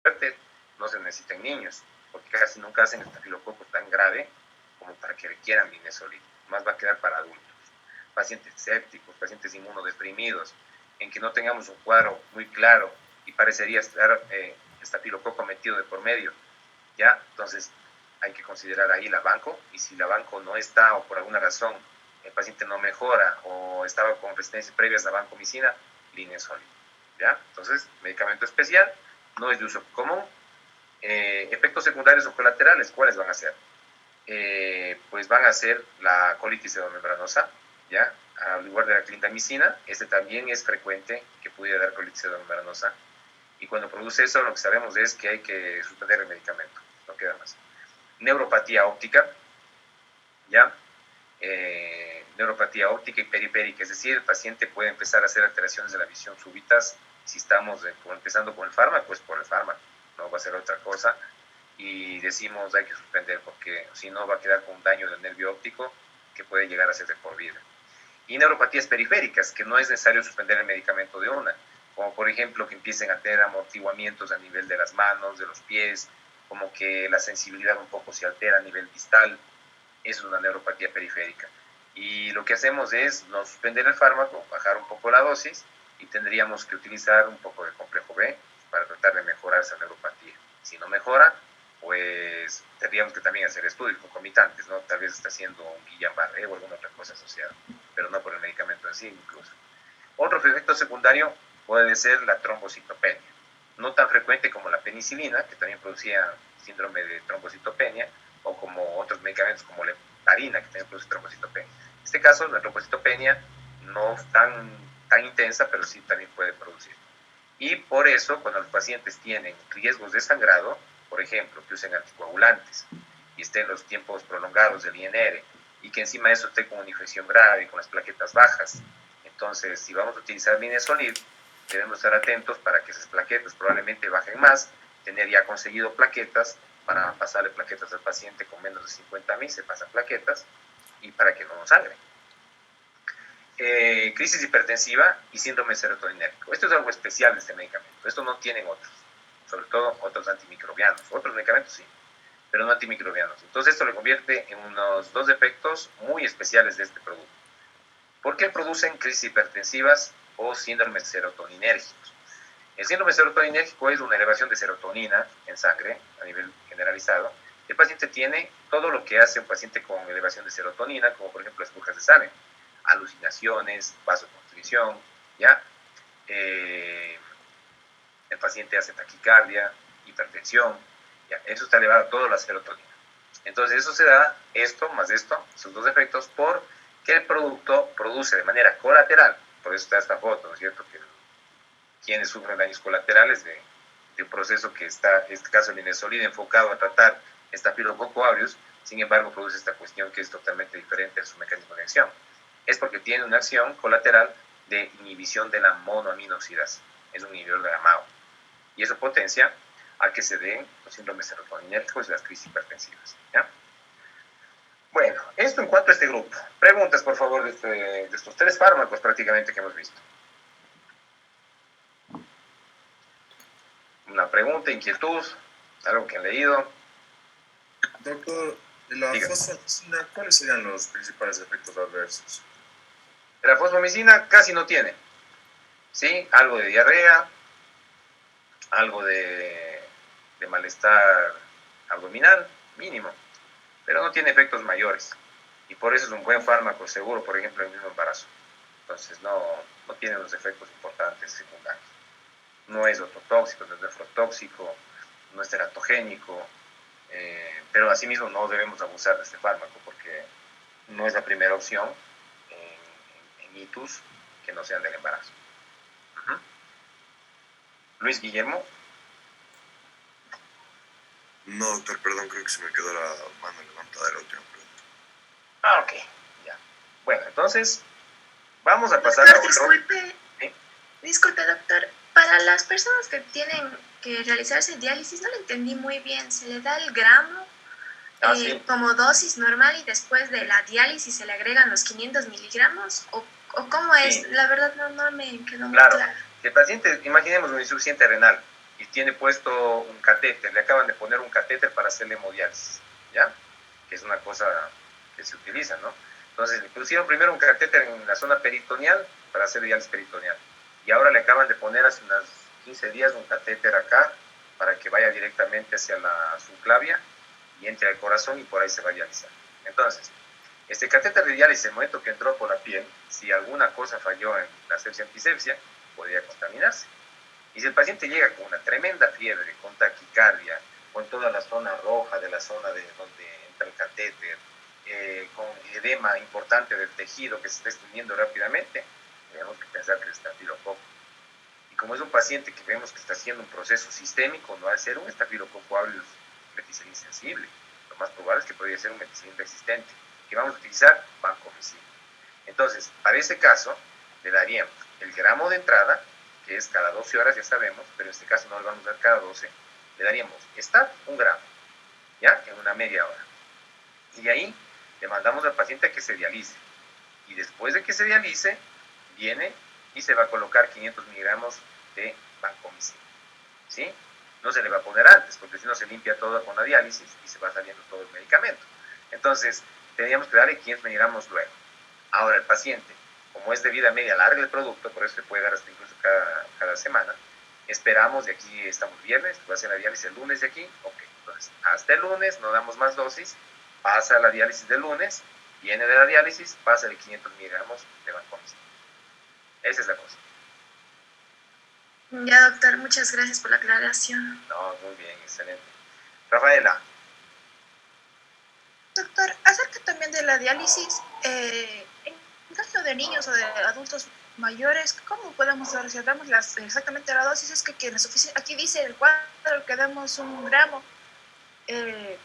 fuerte, no se necesita en niños, porque casi nunca hacen estafilococo tan grave como para que requieran minesolid. Más va a quedar para adultos. Pacientes sépticos, pacientes inmunodeprimidos, en que no tengamos un cuadro muy claro y parecería estar estafilococo metido de por medio, ¿ya? Entonces hay que considerar ahí la banco, y si la banco no está o por alguna razón el paciente no mejora o estaba con resistencias previas a vancomicina, linezolid, ¿ya? Entonces, medicamento especial, no es de uso común. Efectos secundarios o colaterales, ¿cuáles van a ser? Pues van a ser la colitis pseudomembranosa, ¿ya? Al lugar de la clindamicina, este también es frecuente que pudiera dar colitis pseudomembranosa, y cuando produce eso lo que sabemos es que hay que suspender el medicamento, no queda más. Neuropatía óptica, ¿ya? Neuropatía óptica y periférica, es decir, el paciente puede empezar a hacer alteraciones de la visión súbitas. Si estamos empezando con el fármaco, pues por el fármaco, no va a ser otra cosa, y decimos hay que suspender porque si no va a quedar con un daño del nervio óptico que puede llegar a ser de por vida. Y neuropatías periféricas, que no es necesario suspender el medicamento de una, como por ejemplo que empiecen a tener amortiguamientos a nivel de las manos, de los pies, como que la sensibilidad un poco se altera a nivel distal. Eso es una neuropatía periférica. Y lo que hacemos es no suspender el fármaco, bajar un poco la dosis, y tendríamos que utilizar un poco de complejo B para tratar de mejorar esa neuropatía. Si no mejora, pues tendríamos que también hacer estudios concomitantes, ¿no? Tal vez está haciendo un Guillain-Barré o alguna otra cosa asociada, pero no por el medicamento en sí incluso. Otro efecto secundario puede ser la trombocitopenia. No tan frecuente como la penicilina, que también producía síndrome de trombocitopenia, o como otros medicamentos como la heparina, que también produce trombocitopenia. En este caso, la trombocitopenia no es tan intensa, pero sí también puede producir. Y por eso, cuando los pacientes tienen riesgos de sangrado, por ejemplo, que usen anticoagulantes y estén los tiempos prolongados del INR, y que encima de eso esté con una infección grave, con las plaquetas bajas, entonces, si vamos a utilizar minesolid, debemos estar atentos para que esas plaquetas probablemente bajen más, tener ya conseguido plaquetas para pasarle plaquetas al paciente con menos de 50.000, se pasan plaquetas, y para que no nos sangre. Crisis hipertensiva y síndrome serotoninérgico. Esto es algo especial de este medicamento. Esto no tienen otros, sobre todo otros antimicrobianos. Otros medicamentos sí, pero no antimicrobianos. Entonces esto le convierte en unos dos efectos muy especiales de este producto. ¿Por qué producen crisis hipertensivas o síndromes serotoninérgicos? El síndrome serotoninérgico es una elevación de serotonina en sangre a nivel generalizado. El paciente tiene todo lo que hace un paciente con elevación de serotonina, como por ejemplo las burbujas de sangre, alucinaciones, vasoconstricción, ¿ya? El paciente hace taquicardia, hipertensión, ¿ya? Eso está elevado a toda la serotonina. Entonces eso se da, esto más esto, esos dos efectos, porque el producto produce de manera colateral, por eso está esta foto, ¿no es cierto? Que quienes sufren daños colaterales de un proceso que está, en este caso el linezolid, enfocado a tratar Staphylococcus aureus, sin embargo produce esta cuestión que es totalmente diferente a su mecanismo de acción. Es porque tiene una acción colateral de inhibición de la monoaminoxidasa, es un inhibidor de la MAO, y eso potencia a que se den los síndromes serotoninérgicos y las crisis hipertensivas, ¿ya? Bueno, esto en cuanto a este grupo. Preguntas, por favor, de estos tres fármacos prácticamente que hemos visto. Una pregunta, inquietud, algo que han leído. Doctor, de la fosfomicina, ¿cuáles serían los principales efectos adversos? La fosfomicina casi no tiene, ¿sí? Algo de diarrea, algo de malestar abdominal, mínimo, pero no tiene efectos mayores. Y por eso es un buen fármaco seguro, por ejemplo, en el mismo embarazo. Entonces no tiene los efectos importantes secundarios. No es ototóxico, no es nefrotóxico, no es teratogénico, pero asimismo no debemos abusar de este fármaco porque no es la primera opción en hitos que no sean del embarazo. Luis Guillermo. No, doctor, perdón, creo que se me quedó la mano levantada de la última pregunta. Ok, ya. Bueno, entonces vamos a pasar a otro. Disculpe, doctor. Para las personas que tienen que realizarse diálisis, no lo entendí muy bien. ¿Se le da el gramo sí, como dosis normal y después de la diálisis se le agregan los 500 miligramos? ¿O cómo es? Sí. La verdad no me quedó muy claro. claro. El paciente, imaginemos una insuficiencia renal, y tiene puesto un catéter, le acaban de poner un catéter para hacerle hemodiálisis, ¿ya? Que es una cosa que se utiliza, ¿no? Entonces le pusieron primero un catéter en la zona peritoneal para hacer diálisis peritoneal, y ahora le acaban de poner hace unos 15 días un catéter acá para que vaya directamente hacia la subclavia y entre al corazón y por ahí se va a dializar. Entonces, este catéter de diálisis, en el momento que entró por la piel, si alguna cosa falló en la asepsia-antisepsia, podría contaminarse. Y si el paciente llega con una tremenda fiebre, con taquicardia, con toda la zona roja de la zona de donde entra el catéter, con edema importante del tejido que se está extendiendo rápidamente, tenemos que pensar que es estafilococo. Y como es un paciente que vemos que está haciendo un proceso sistémico, no va a ser un estafilococo aureus meticilin sensible. Lo más probable es que podría ser un meticilin resistente, que vamos a utilizar vancomicina. Entonces, para ese caso, le daríamos el gramo de entrada, que es cada 12 horas, ya sabemos, pero en este caso no le vamos a dar cada 12, le daríamos STAT 1 gramo, ¿ya? En una media hora. Y de ahí le mandamos al paciente a que se dialice. Y después de que se dialice, viene y se va a colocar 500 miligramos de vancomicina, ¿sí? No se le va a poner antes, porque si no se limpia todo con la diálisis y se va saliendo todo el medicamento. Entonces, tendríamos que darle 500 miligramos luego. Ahora, el paciente, como es de vida media larga el producto, por eso se puede dar hasta incluso cada semana, esperamos, de aquí estamos viernes, va a hacer la diálisis el lunes de aquí, ok, entonces hasta el lunes no damos más dosis, pasa la diálisis del lunes, viene de la diálisis, pasa de 500 miligramos de vancomicina. Esa es la cosa. Ya, doctor, muchas gracias por la aclaración. No, muy bien, excelente. Rafaela. Doctor, acerca también de la diálisis, en caso de niños o de adultos mayores, ¿cómo podemos dar? Si damos exactamente la dosis, es que aquí dice el cuadro que damos 1 gramo,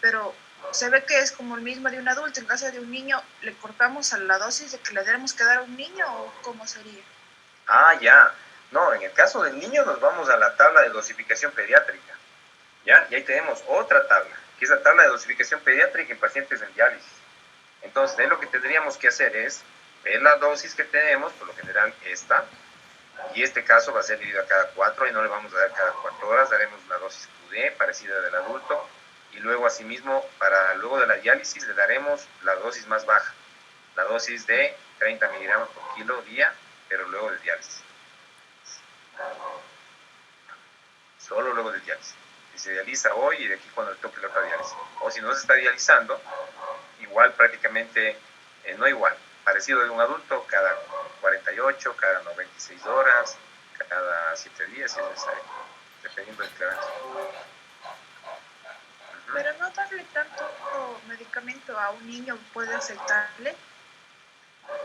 pero se ve que es como el mismo de un adulto. En caso de un niño, ¿le cortamos a la dosis de que le tenemos que dar a un niño o cómo sería? Ah, ya. No, en el caso del niño nos vamos a la tabla de dosificación pediátrica, ¿ya? Y ahí tenemos otra tabla, que es la tabla de dosificación pediátrica en pacientes en diálisis. Entonces, ahí lo que tendríamos que hacer es ver la dosis que tenemos, por lo general esta, y este caso va a ser dividido a cada 4, y no le vamos a dar cada 4 horas, daremos una dosis QD parecida del adulto, y luego asimismo, para luego de la diálisis, le daremos la dosis más baja, la dosis de 30 miligramos por kilo día, pero luego de diálisis. Solo luego de diálisis. Si se dializa hoy y de aquí cuando le toque la otra diálisis. O si no se está dializando, igual prácticamente, no igual, parecido de un adulto, cada 48, cada 96 horas, cada 7 días si es necesario, dependiendo del clearance. Pero no darle tanto medicamento a un niño puede afectarle.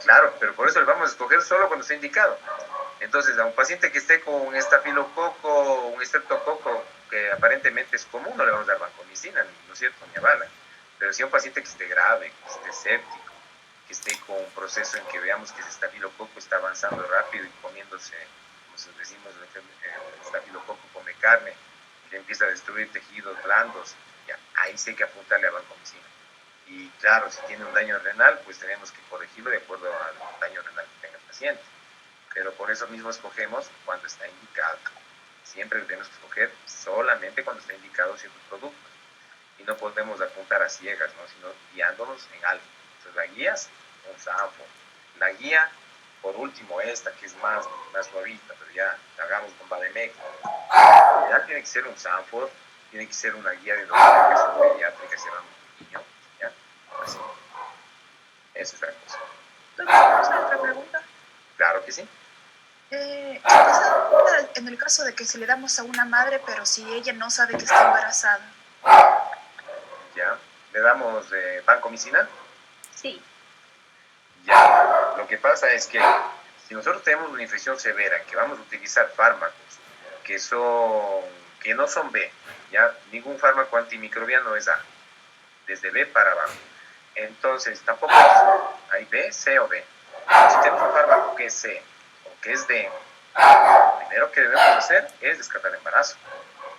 Claro, pero por eso le vamos a escoger solo cuando esté indicado. Entonces, a un paciente que esté con un estafilococo o un estreptococo, que aparentemente es común, no le vamos a dar vancomicina, ¿no es cierto?, ni a bala. Pero si a un paciente que esté grave, que esté séptico, que esté con un proceso en que veamos que ese estafilococo está avanzando rápido y comiéndose, como decimos, el estafilococo come carne, que empieza a destruir tejidos blandos, ya, ahí sí hay que apuntarle a vancomicina. Y claro, si tiene un daño renal, pues tenemos que corregirlo de acuerdo al daño renal que tenga el paciente. Pero por eso mismo escogemos cuando está indicado. Siempre tenemos que escoger solamente cuando está indicado ciertos productos. Y no podemos apuntar a ciegas, ¿no?, sino guiándonos en algo. Entonces la guía es un Sanfor. La guía, por último, esta que es más suavita, pero ya hagamos con Bademec. Ya tiene que ser un Sanfor, tiene que ser una guía de dosificación pediátrica si hablamos de un niño. ¿Ya? Así. Esa es la cosa. ¿Puedo hacer otra pregunta? Claro que sí. ¿Qué pasa en el caso de que se le damos a una madre, pero si ella no sabe que está embarazada? Ya. ¿Le damos vancomicina? Sí. Ya. Lo que pasa es que si nosotros tenemos una infección severa, que vamos a utilizar fármacos que no son B, ya ningún fármaco antimicrobiano es A, desde B para abajo. Entonces, tampoco hay B, C o D. Si tenemos un fármaco que es C o que es D, lo primero que debemos hacer es descartar embarazo.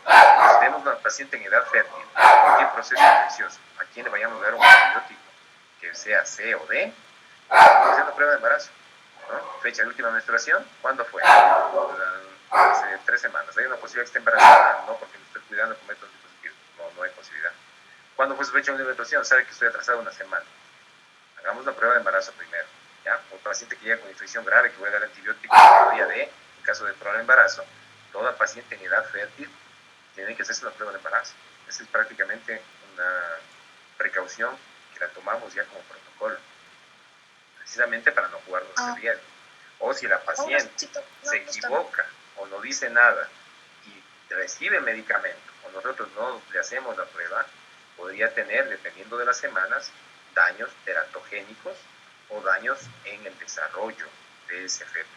Si tenemos una paciente en edad fértil, cualquier proceso infeccioso, a quien le vayamos a dar un antibiótico que sea C o D, vamos a hacer una prueba de embarazo, ¿no? Fecha de última menstruación, ¿cuándo fue? hace 3 semanas. ¿Hay una posibilidad que esté embarazada? No, porque me estoy cuidando con métodos anticonceptivos. No hay posibilidad. ¿Cuándo fue sospecha de una infección? Sabe que estoy atrasado una semana. Hagamos la prueba de embarazo primero. ¿Ya? Un paciente que llega con infección grave, que voy a dar antibióticos, categoría D, en caso de prueba de embarazo, toda paciente en edad fértil tiene que hacerse una prueba de embarazo. Esa es prácticamente una precaución que la tomamos ya como protocolo, precisamente para no jugarnos ese riesgo. O si la paciente se equivoca o no dice nada y recibe medicamento o nosotros no le hacemos la prueba, podría tener, dependiendo de las semanas, daños teratogénicos o daños en el desarrollo de ese feto.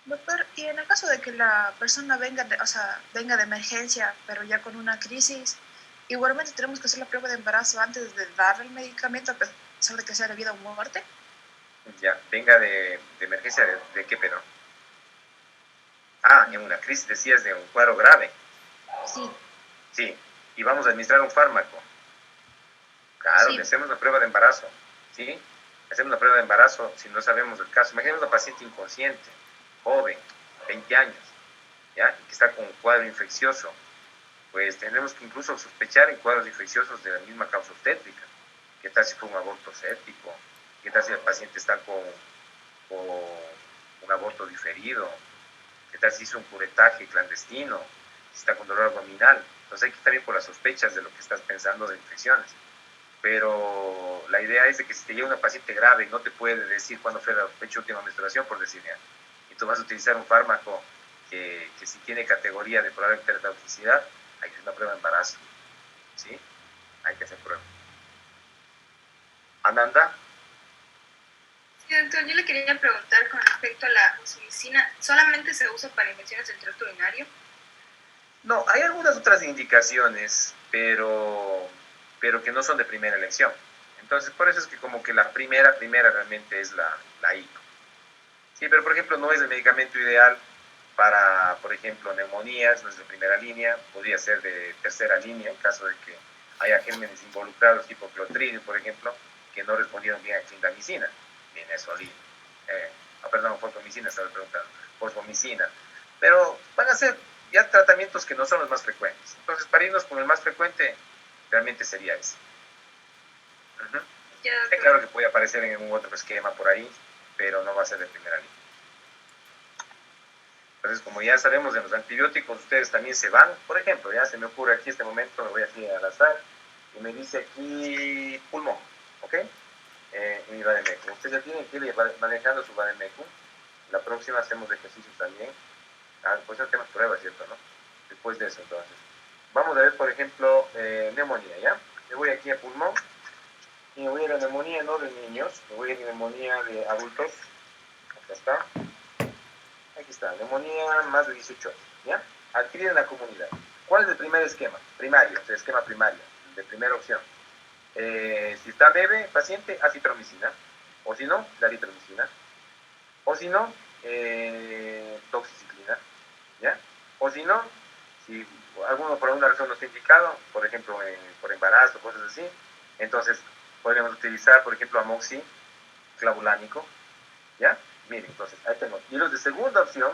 Doctor, y en el caso de que la persona venga de emergencia, pero ya con una crisis, igualmente tenemos que hacer la prueba de embarazo antes de darle el medicamento, a pesar de que sea de vida o muerte. Ya, venga de emergencia, ¿de qué pero? En una crisis decías de un cuadro grave. Sí. Sí, y vamos a administrar un fármaco. Claro, sí. Le hacemos una prueba de embarazo, ¿sí? Hacemos una prueba de embarazo si no sabemos el caso. Imaginemos una paciente inconsciente, joven, 20 años, ¿ya? Y que está con un cuadro infeccioso. Pues tenemos que incluso sospechar en cuadros infecciosos de la misma causa obstétrica. ¿Qué tal si fue un aborto séptico? ¿Qué tal si el paciente está con un aborto diferido? ¿Qué tal si hizo un curetaje clandestino? Si está con dolor abdominal. Entonces hay que ir también por las sospechas de lo que estás pensando de infecciones. Pero la idea es de que si te llega una paciente grave y no te puede decir cuándo fue la fecha última menstruación, por decir, y tú vas a utilizar un fármaco que si tiene categoría de probable teratoxicidad, hay que hacer una prueba de embarazo, ¿sí? Hay que hacer prueba. Ananda. Sí, doctor, yo le quería preguntar con respecto a la oximicina, ¿solamente se usa para infecciones del tracto urinario? No, hay algunas otras indicaciones, pero que no son de primera elección. Entonces, por eso es que como que la primera realmente es la ICO. Sí, pero por ejemplo no es el medicamento ideal para, por ejemplo, neumonías, no es de primera línea, podría ser de tercera línea en caso de que haya gérmenes involucrados tipo Clostridium, por ejemplo, que no respondieron bien a clindamicina, minesolina, fosfomicina, estaba preguntando, fosfomicina. Pero van a ser ya tratamientos que no son los más frecuentes. Entonces, para irnos con el más frecuente, realmente sería ese. Claro que puede aparecer en un otro esquema por ahí, pero no va a ser de primera línea. Entonces, como ya sabemos de los antibióticos, ustedes también se van. Por ejemplo, ya se me ocurre aquí este momento, me voy aquí al azar, y me dice aquí pulmón, ¿ok? Mi Vademécum. Ustedes ya tienen que ir manejando su Vademécum. La próxima hacemos ejercicios también. Pues el tema es prueba, ¿cierto? ¿No? Después de eso, entonces. Vamos a ver, por ejemplo, neumonía, ¿ya? Me voy aquí a pulmón. Y me voy a ir a neumonía, no de niños, me voy a ir a neumonía de adultos. Acá está. Aquí está, neumonía más de 18 años, ¿ya? Adquirida en la comunidad. ¿Cuál es el primer esquema? Primario, o sea, esquema primario, de primera opción. Si está bebé, paciente, acitromicina. O si no, la eritromicina. O si no, doxiciclina, ¿ya? O si no, si alguno por alguna razón no está indicado, por ejemplo, por embarazo, cosas así, entonces podríamos utilizar, por ejemplo, amoxiclavulánico, ¿ya? Miren, entonces, ahí tengo. Y los de segunda opción,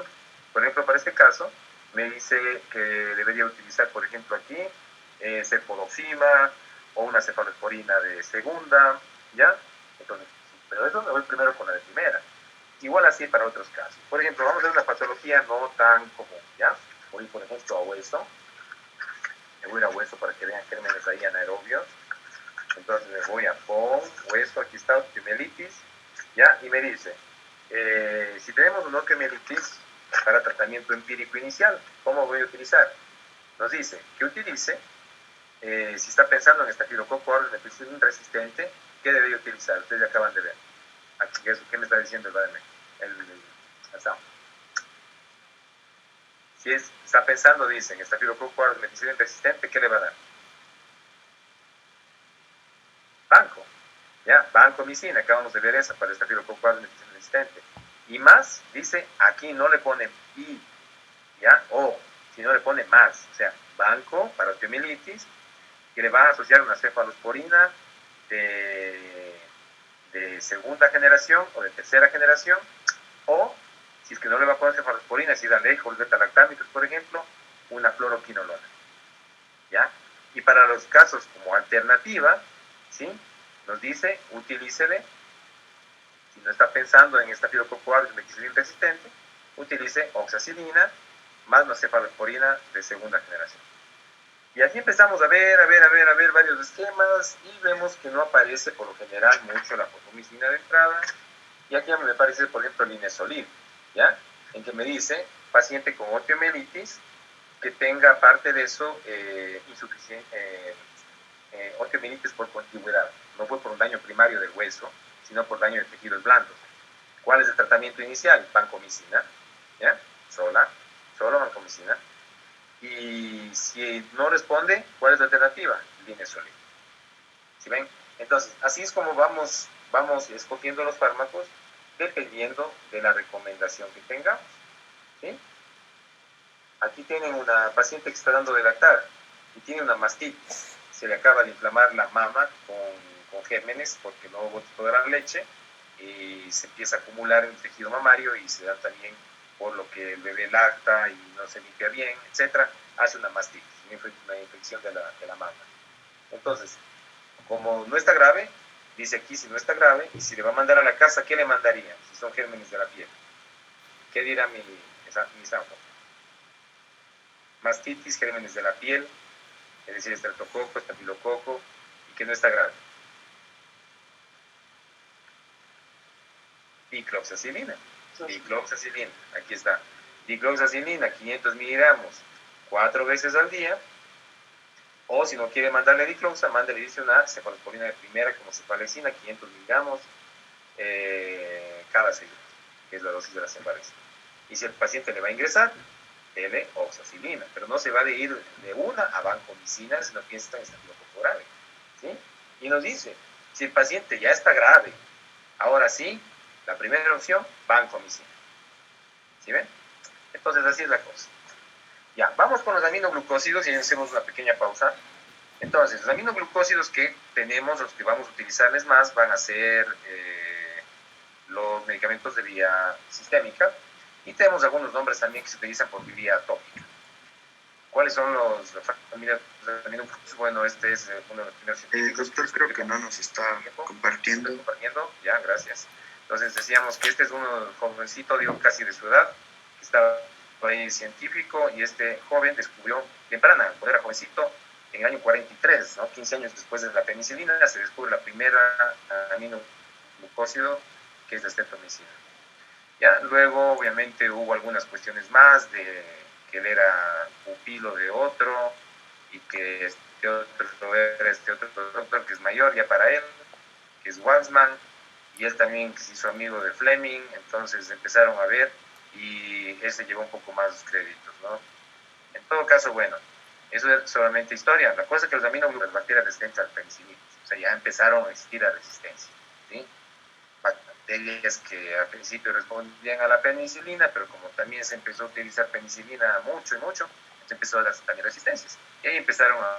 por ejemplo, para este caso, me dice que debería utilizar, por ejemplo, aquí, cefodoxima o una cefalosporina de segunda, ¿ya? Entonces, pero eso me voy primero con la de primera. Igual así para otros casos. Por ejemplo, vamos a ver una patología no tan común, ¿ya? Voy, por ejemplo, a hueso. Me voy a ir a hueso para que vean gérmenes ahí anaerobios. Entonces me voy a hueso, aquí está, osteomielitis, ¿ya? Y me dice, si tenemos una osteomielitis para tratamiento empírico inicial, ¿cómo voy a utilizar? Nos dice que utilice, si está pensando en estafilococo aureus methicillin resistente, ¿qué debería utilizar? Ustedes ya acaban de ver. Aquí, ¿qué me está diciendo el ADM? Si está pensando, dicen, estafilococo aureus methicillin resistente, ¿qué le va a dar? Banco, ¿ya? Vancomicina, acabamos de ver esa para el estafilococo aureus methicillin resistente. Y más, dice, aquí no le ponen I, ¿ya? O, si no le pone más, o sea, banco para osteomielitis, que le va a asociar una cefalosporina de segunda generación o de tercera generación, o Si es que no le va a poner cefalosporina, si es alejos beta-lactámicos, por ejemplo, una fluoroquinolona, ¿ya? Y para los casos como alternativa, ¿sí? Nos dice, utilícele, si no está pensando en estafilococo aureus methicilina resistente, utilice oxacilina más la cefalosporina de segunda generación. Y aquí empezamos a ver varios esquemas y vemos que no aparece por lo general mucho la fosfomicina de entrada. Y aquí me parece, por ejemplo, el Inesolid, ¿ya? En que me dice, paciente con osteomielitis, que tenga aparte de eso osteomielitis por contigüidad. No fue por un daño primario del hueso, sino por daño de tejidos blandos. ¿Cuál es el tratamiento inicial? Vancomicina, ¿ya? Solo vancomicina. Y si no responde, ¿cuál es la alternativa? Linezolid. ¿Sí ven? Entonces, así es como vamos escogiendo los fármacos dependiendo de la recomendación que tengamos. ¿Sí? Aquí tienen una paciente que está dando de lactar y tiene una mastitis. Se le acaba de inflamar la mama con gérmenes porque no botó toda la leche y se empieza a acumular en el tejido mamario y se da también por lo que el bebé lacta y no se limpia bien, etcétera, hace una mastitis, una infección de la mama. Entonces, como no está grave, dice aquí si no está grave, y si le va a mandar a la casa, ¿qué le mandaría? Si son gérmenes de la piel. ¿Qué dirá mi Sanfo? Mastitis, gérmenes de la piel, es decir, estreptococo, estafilococo, y que no está grave. Dicloxacilina, aquí está. Dicloxacilina, 500 miligramos, 4 veces al día. O si no quiere mandarle dicloxa, mándale, dice, una cefalosporina de primera como cefalexina, 500 miligramos cada 6 horas, que es la dosis de la cefalexina. Y si el paciente le va a ingresar, dele oxacilina, pero no se va a ir de una a vancomicina si no piensa en estafilococo grave, ¿sí? Y nos dice, si el paciente ya está grave, ahora sí, la primera opción, vancomicina. ¿Sí ven? Entonces así es la cosa. Ya, vamos con los aminoglucósidos y hacemos una pequeña pausa. Entonces, los aminoglucósidos que tenemos, los que vamos a utilizarles más, van a ser los medicamentos de vía sistémica y tenemos algunos nombres también que se utilizan por vía tópica. ¿Cuáles son los familias de aminoglucósidos? Bueno, este es uno de los primeros científicos. El doctor creo que no nos está compartiendo. Ya, gracias. Entonces decíamos que este es uno jovencito, digo, casi de su edad, que estaba ahí científico, y este joven descubrió temprana, cuando era jovencito, en el año 43, ¿no? 15 años después de la penicilina, se descubre la primera aminoglucósido, que es la streptomicina. Ya, luego, obviamente, hubo algunas cuestiones más de que él era pupilo de otro, y que este otro era este otro doctor que es mayor ya para él, que es Waxman, y él también se hizo amigo de Fleming, entonces empezaron a ver, y él se llevó un poco más los créditos, ¿no? En todo caso, bueno, eso es solamente historia. La cosa es que los aminoglucósidos, las bacterias resistentes al penicilina, o sea, ya empezaron a existir la resistencia, ¿sí? Bacterias que al principio respondían a la penicilina, pero como también se empezó a utilizar penicilina mucho, se empezó a dar también resistencias. Y ahí empezaron a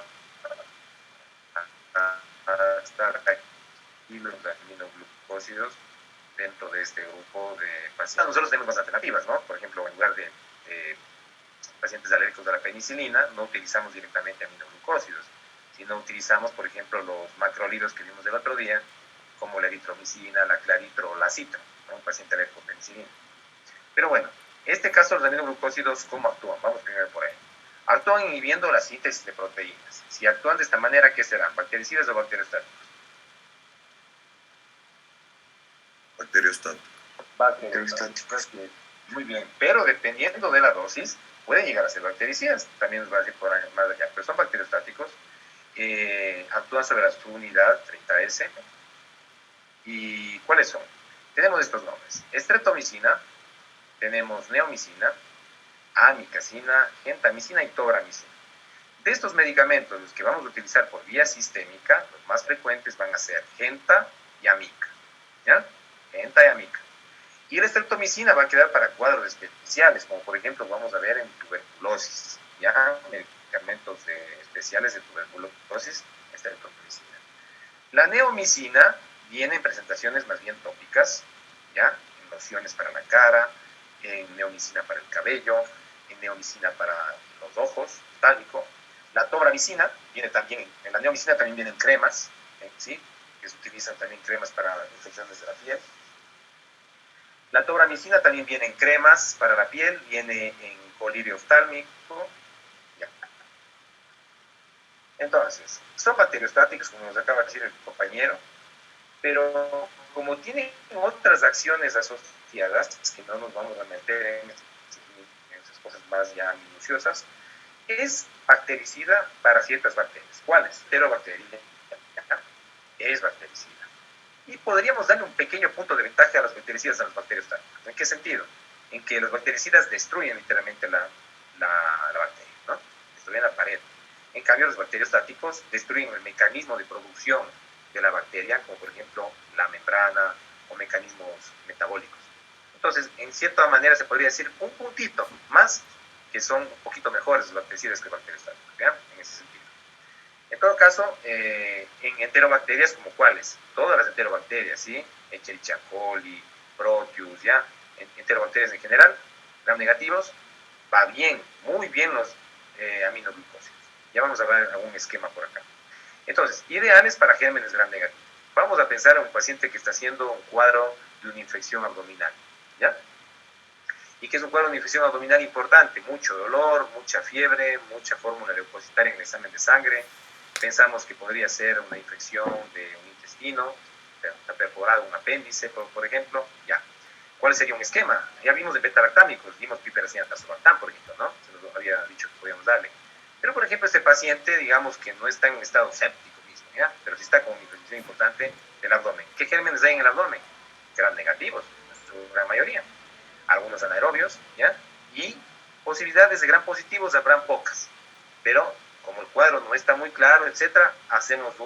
estar aquí los aminoglucósidos dentro de este grupo de pacientes. Nosotros tenemos más alternativas, ¿no? Por ejemplo, en lugar de pacientes alérgicos a la penicilina, no utilizamos directamente aminoglucósidos, sino utilizamos, por ejemplo, los macrólidos que vimos el otro día, como la eritromicina, la claritro o la citro, ¿no? Un paciente alérgico a penicilina. Pero bueno, en este caso los aminoglucósidos, ¿cómo actúan? Vamos primero por ahí. Actúan inhibiendo la síntesis de proteínas. Si actúan de esta manera, ¿qué serán? ¿Bactericidas o bacteriostáticos? Bacteriostáticos. Muy bien, pero dependiendo de la dosis, pueden llegar a ser bactericidas. También nos va a decir por ahí más allá, pero son bacteriostáticos. Actúan sobre su unidad 30S. ¿Y cuáles son? Tenemos estos nombres: estreptomicina, tenemos neomicina, amikacina, gentamicina y tobramicina. De estos medicamentos, los que vamos a utilizar por vía sistémica, los más frecuentes van a ser genta y amica, ¿ya? Genta y amica. Y la estreptomicina va a quedar para cuadros especiales, como por ejemplo vamos a ver en tuberculosis, ¿ya? Medicamentos especiales de tuberculosis, estreptomicina. La neomicina viene en presentaciones más bien tópicas, ¿ya? En lociones para la cara, en neomicina para el cabello, en neomicina para los ojos, oftálmico. La tobramicina viene también, en la neomicina también vienen cremas, ¿sí? Que se utilizan también cremas para infecciones de la piel. La tobramicina también viene en cremas para la piel, viene en colirio oftálmico. Ya. Entonces, son bacteriostáticos, como nos acaba de decir el compañero, pero como tienen otras acciones asociadas, que no nos vamos a meter en esas cosas más ya minuciosas, es bactericida para ciertas bacterias. ¿Cuáles? Enterobacteria es bactericida. Y podríamos darle un pequeño punto de ventaja a los bactericidas a los bacteriostáticos. ¿En qué sentido? En que los bactericidas destruyen literalmente la bacteria, ¿no? Destruyen la pared. En cambio, los bacteriostáticos destruyen el mecanismo de producción de la bacteria, como por ejemplo la membrana o mecanismos metabólicos. Entonces, en cierta manera se podría decir un puntito más que son un poquito mejores los bactericidas que los bacteriostáticos, ¿ya? En ese sentido. En todo caso, en enterobacterias, ¿como cuáles? Todas las enterobacterias, ¿sí? Escherichia coli, Proteus, ¿ya? Enterobacterias en general, gram negativos, va bien, muy bien los aminoglucósidos. Ya vamos a ver algún esquema por acá. Entonces, ideales para gérmenes gram negativos. Vamos a pensar en un paciente que está haciendo un cuadro de una infección abdominal, ¿ya? Y que es un cuadro de una infección abdominal importante, mucho dolor, mucha fiebre, mucha fórmula leucocitaria en el examen de sangre. Pensamos que podría ser una infección de un intestino, está perforado un apéndice, por ejemplo, ya. ¿Cuál sería un esquema? Ya vimos de beta-lactámicos, vimos piperacina tazobactam, por ejemplo, ¿no? Se nos había dicho que podíamos darle. Pero, por ejemplo, este paciente, digamos que no está en un estado séptico mismo, ¿ya? Pero sí está con una infección importante del abdomen. ¿Qué gérmenes hay en el abdomen? Gram negativos, en su gran mayoría. Algunos anaerobios, ¿ya? Y posibilidades de gram positivos habrán pocas. Pero, como el cuadro no está muy claro, etcétera, hacemos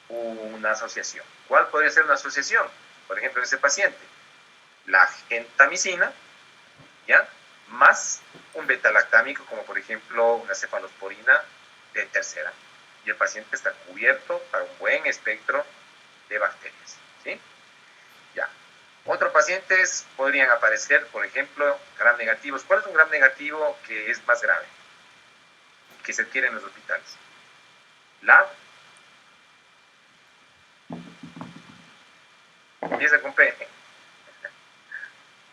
una asociación. ¿Cuál podría ser una asociación? Por ejemplo, en ese paciente, la gentamicina, ¿ya? Más un beta-lactámico, como por ejemplo una cefalosporina de tercera. Y el paciente está cubierto para un buen espectro de bacterias, ¿sí? Ya. Otros pacientes podrían aparecer, por ejemplo, gram negativos. ¿Cuál es un gram negativo que es más grave? Que se adquiere en los hospitales. La empieza con P.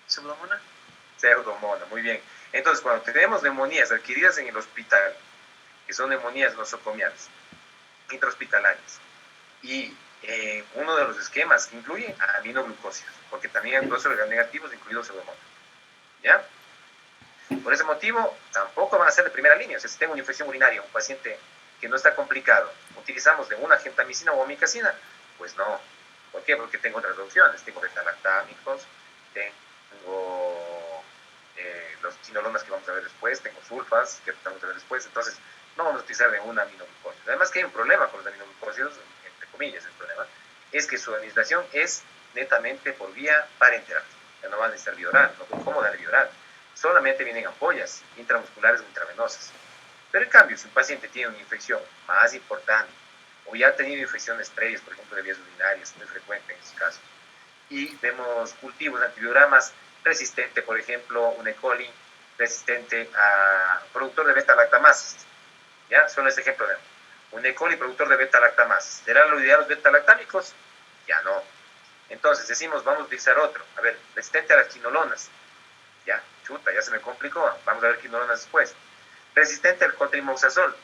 ¿Pseudomonas? Pseudomonas, muy bien. Entonces, cuando tenemos neumonías adquiridas en el hospital, que son neumonías nosocomiales, intrahospitalarias, y uno de los esquemas incluye aminoglucósidos, porque también hay dos gram negativos, incluidos pseudomonas. ¿Ya? Por ese motivo, tampoco van a ser de primera línea. O sea, si tengo una infección urinaria, un paciente que no está complicado, utilizamos de una gentamicina o omicacina, pues no. ¿Por qué? Porque tengo otras opciones. Tengo beta-lactámicos, tengo los quinolonas que vamos a ver después, tengo sulfas que vamos a ver después. Entonces, no vamos a utilizar de una aminoglucósido. Además que hay un problema con los aminoglucósidos, entre comillas el problema, es que su administración es netamente por vía parenteral. Ya no van a necesitar vía oral, no cómo dar vía oral. Solamente vienen ampollas intramusculares o intravenosas. Pero en cambio, si un paciente tiene una infección más importante o ya ha tenido infecciones previas, por ejemplo, de vías urinarias, muy frecuente en estos casos, y vemos cultivos de antibiogramas resistente, por ejemplo, un E. coli resistente a productor de beta-lactamasas, ¿ya? Solo ese ejemplo de un E. coli productor de beta-lactamasas. ¿Será lo ideal los beta-lactámicos? Ya no. Entonces decimos, vamos a utilizar otro. A ver, resistente a las quinolonas. Ya, chuta, ya se me complicó. Vamos a ver quinolonas después. Resistente al cotrimoxazol.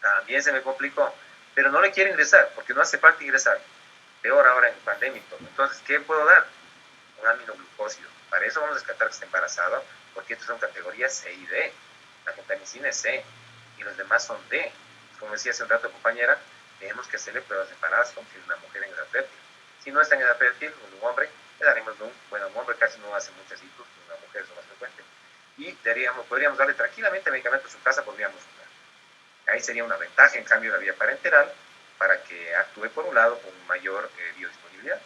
También se me complicó. Pero no le quiero ingresar, porque no hace falta ingresar. Peor ahora en pandemia. Entonces, ¿qué puedo dar? Un aminoglucósido. Para eso vamos a descartar que esté embarazado, porque estas son categorías C y D. La gentamicina es C y los demás son D. Como decía hace un rato compañera, tenemos que hacerle pruebas de embarazo si es una mujer en edad fértil. Si no está en edad fértil, un hombre, le daremos un hombre casi no hace muchas citas, una mujer es lo más frecuente. Y podríamos darle tranquilamente medicamento a su casa por vía muscular. Ahí sería una ventaja, en cambio, la vía parenteral, para que actúe por un lado con mayor biodisponibilidad.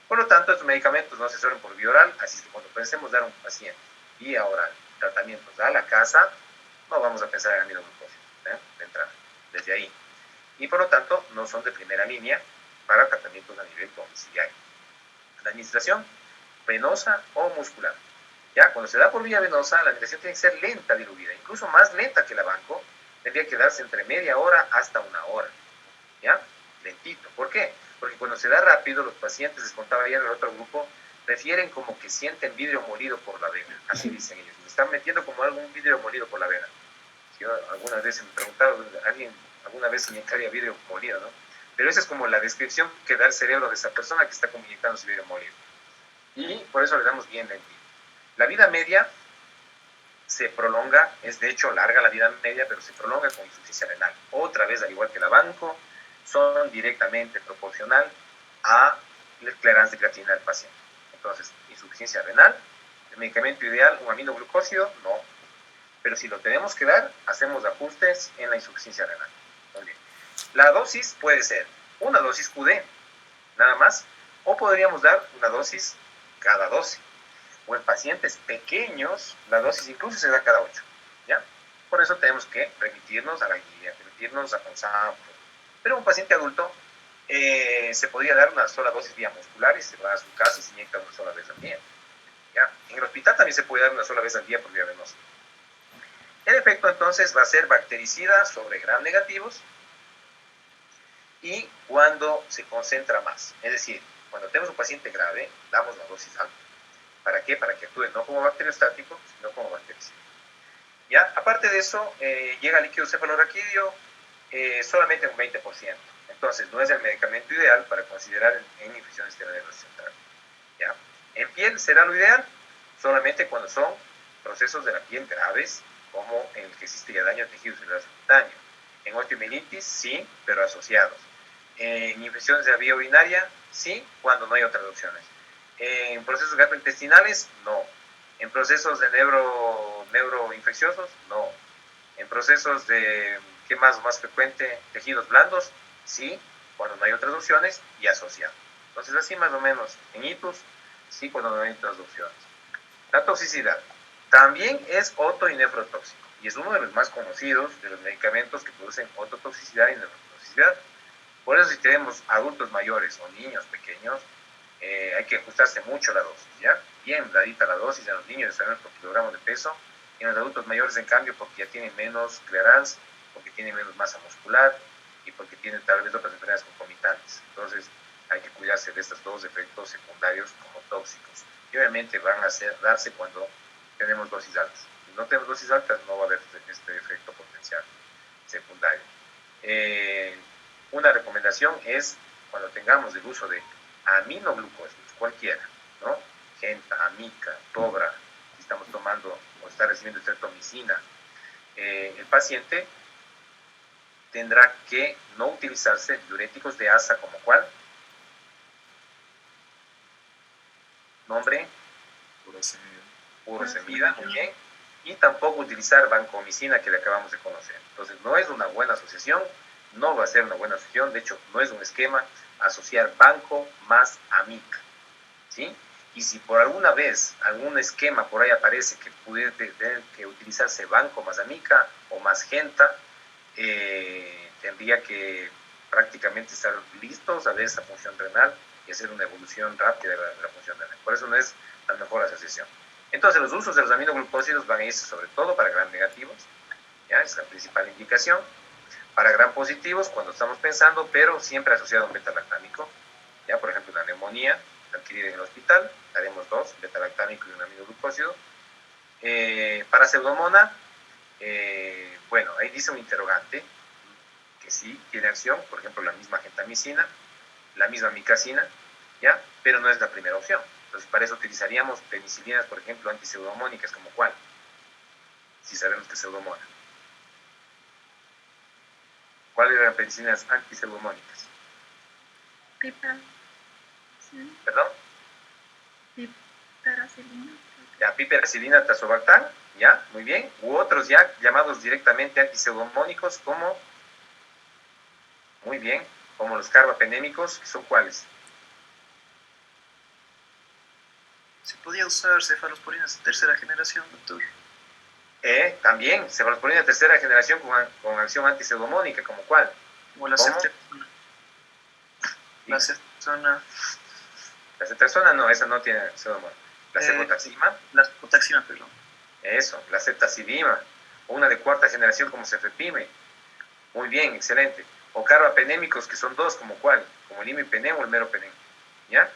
Por lo tanto, estos medicamentos no se suelen por vía oral, así que cuando pensemos dar a un paciente vía oral tratamientos a la casa, no vamos a pensar en aminoglucósidos, de entrada, desde ahí. Y por lo tanto, no son de primera línea para tratamientos a nivel domiciliario. La administración venosa o muscular. ¿Ya? Cuando se da por vía venosa, la medicación tiene que ser lenta diluida, incluso más lenta que la banco, tendría que darse entre media hora hasta una hora, ¿ya? Lentito. ¿Por qué? Porque cuando se da rápido, los pacientes, les contaba ayer en el otro grupo, prefieren como que sienten vidrio molido por la vena, así dicen ellos, me están metiendo como algún vidrio molido por la vena. Yo algunas veces me he preguntado, alguien alguna vez inyectaría vidrio molido, ¿no? Pero esa es como la descripción que da el cerebro de esa persona que está como inyectando ese vidrio molido. Y por eso le damos bien lentito. La vida media se prolonga, es de hecho larga la vida media, pero se prolonga con insuficiencia renal. Otra vez, al igual que la banco, son directamente proporcional a el clearance de creatinina del paciente. Entonces, insuficiencia renal, el medicamento ideal, un aminoglucósido, no. Pero si lo tenemos que dar, hacemos ajustes en la insuficiencia renal. Muy bien. La dosis puede ser una dosis QD, nada más, o podríamos dar una dosis cada 12. O en pacientes pequeños, la dosis incluso se da cada 8. ¿Ya? Por eso tenemos que remitirnos a la guía, remitirnos a CONSAM. Pero un paciente adulto se podría dar una sola dosis vía muscular y se va a su casa y se inyecta una sola vez al día. ¿Ya? En el hospital también se puede dar una sola vez al día por vía venosa. El efecto entonces va a ser bactericida sobre gram negativos y cuando se concentra más. Es decir, cuando tenemos un paciente grave, damos la dosis alta. ¿Para qué? Para que actúe no como bacteriostático, sino como bactericida. ¿Ya? Aparte de eso, llega líquido cefalorraquídeo solamente un 20%. Entonces, no es el medicamento ideal para considerar en infusiones externas central. ¿Ya? En piel será lo ideal solamente cuando son procesos de la piel graves, como en el que existe ya daño a tejido celular subcutáneo. En osteomielitis, sí, pero asociados. En infecciones de la vía urinaria, sí, cuando no hay otras opciones. En procesos gastrointestinales, no. En procesos de neuroinfecciosos, no. En procesos de, ¿qué más frecuente? Tejidos blandos, sí, cuando no hay otras opciones y asociado. Entonces, así más o menos. En hitos, sí, cuando no hay otras opciones. La toxicidad también es oto y nefrotóxico y es uno de los más conocidos de los medicamentos que producen ototoxicidad y nefrotoxicidad. Por eso, si tenemos adultos mayores o niños pequeños, hay que ajustarse mucho la dosis, ¿ya? Bien dadita la dosis en los niños de 9 por kilogramo de peso, y en los adultos mayores, en cambio, porque ya tienen menos clearance, porque tienen menos masa muscular y porque tienen tal vez otras enfermedades concomitantes. Entonces, hay que cuidarse de estos dos efectos secundarios como tóxicos. Y obviamente van a darse cuando tenemos dosis altas. Si no tenemos dosis altas, no va a haber este efecto potencial secundario. Una recomendación es cuando tengamos el uso de aminoglucósidos, cualquiera, ¿no? Genta, amica, tobra, si estamos tomando o está recibiendo estreptomicina, el paciente tendrá que no utilizarse diuréticos de asa como cuál. Nombre. Furosemida, muy bien. Y tampoco utilizar vancomicina que le acabamos de conocer. Entonces, no es una buena asociación, no va a ser una buena asociación, de hecho, no es un esquema asociar banco más amica, ¿sí? Y si por alguna vez algún esquema por ahí aparece que pudiera tener que utilizarse banco más amica o más genta, tendría que prácticamente estar listos a ver esa función renal y hacer una evolución rápida de la función renal. Por eso no es la mejor asociación. Entonces, los usos de los aminoglucósidos van a irse sobre todo para gram negativos, ¿ya? Es la principal indicación. Para gram positivos, cuando estamos pensando, pero siempre asociado a un beta-lactámico, ¿ya? Por ejemplo, una neumonía adquirida en el hospital, haremos dos, beta-lactámico y un aminoglucósido. Para pseudomona, bueno, ahí dice un interrogante, que sí tiene acción, por ejemplo, la misma gentamicina, la misma micacina, ¿ya? Pero no es la primera opción. Entonces, para eso utilizaríamos penicilinas, por ejemplo, antipseudomónicas, como cuál, si sabemos que es pseudomona. ¿Cuáles eran penicilinas antipseudomónicas? ¿Perdón? Piperacilina. Ya, piperacilina, tazobactam, ya, muy bien. U otros ya llamados directamente antipseudomónicos como, muy bien, como los carbapenémicos, ¿son cuáles? ¿Se podía usar cefalosporinas de tercera generación, doctor? También, cefalosporina de tercera generación con acción antipseudomónica, ¿como cuál? Como la ceftriaxona. La ceftriaxona. La ceftriaxona no, esa no tiene pseudomona. La cefotaxima. La cefotaxima, perdón. Eso, la ceftazidima. O una de cuarta generación como cefepime. Muy bien, excelente. O carbapenémicos, que son dos, ¿como cuál? Como el imipenem o el meropenem. ¿Ya?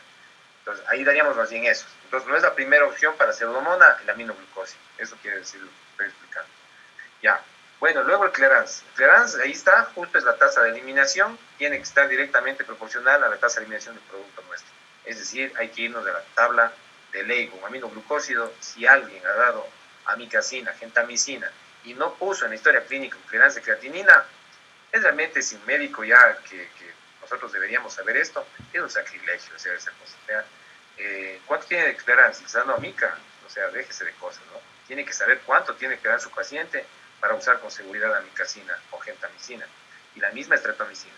Entonces, ahí daríamos más bien esos. Entonces, no es la primera opción para pseudomonas el aminoglucosis. Eso quiere decir lo que estoy explicando. Ya. Bueno, luego el clearance. El clearance, ahí está, justo es la tasa de eliminación. Tiene que estar directamente proporcional a la tasa de eliminación del producto nuestro. Es decir, hay que irnos de la tabla de ley con aminoglucósido. Si alguien ha dado amicacina, gentamicina, y no puso en la historia clínica un clearance de creatinina, es realmente sin médico ya que nosotros deberíamos saber esto. Es un sacrilegio hacer esa cosa. O sea, ¿cuánto tiene de clearance? Está dando amica. O sea, déjese de cosas, ¿no? Tiene que saber cuánto tiene que dar su paciente para usar con seguridad amicacina o gentamicina. Y la misma estreptomicina.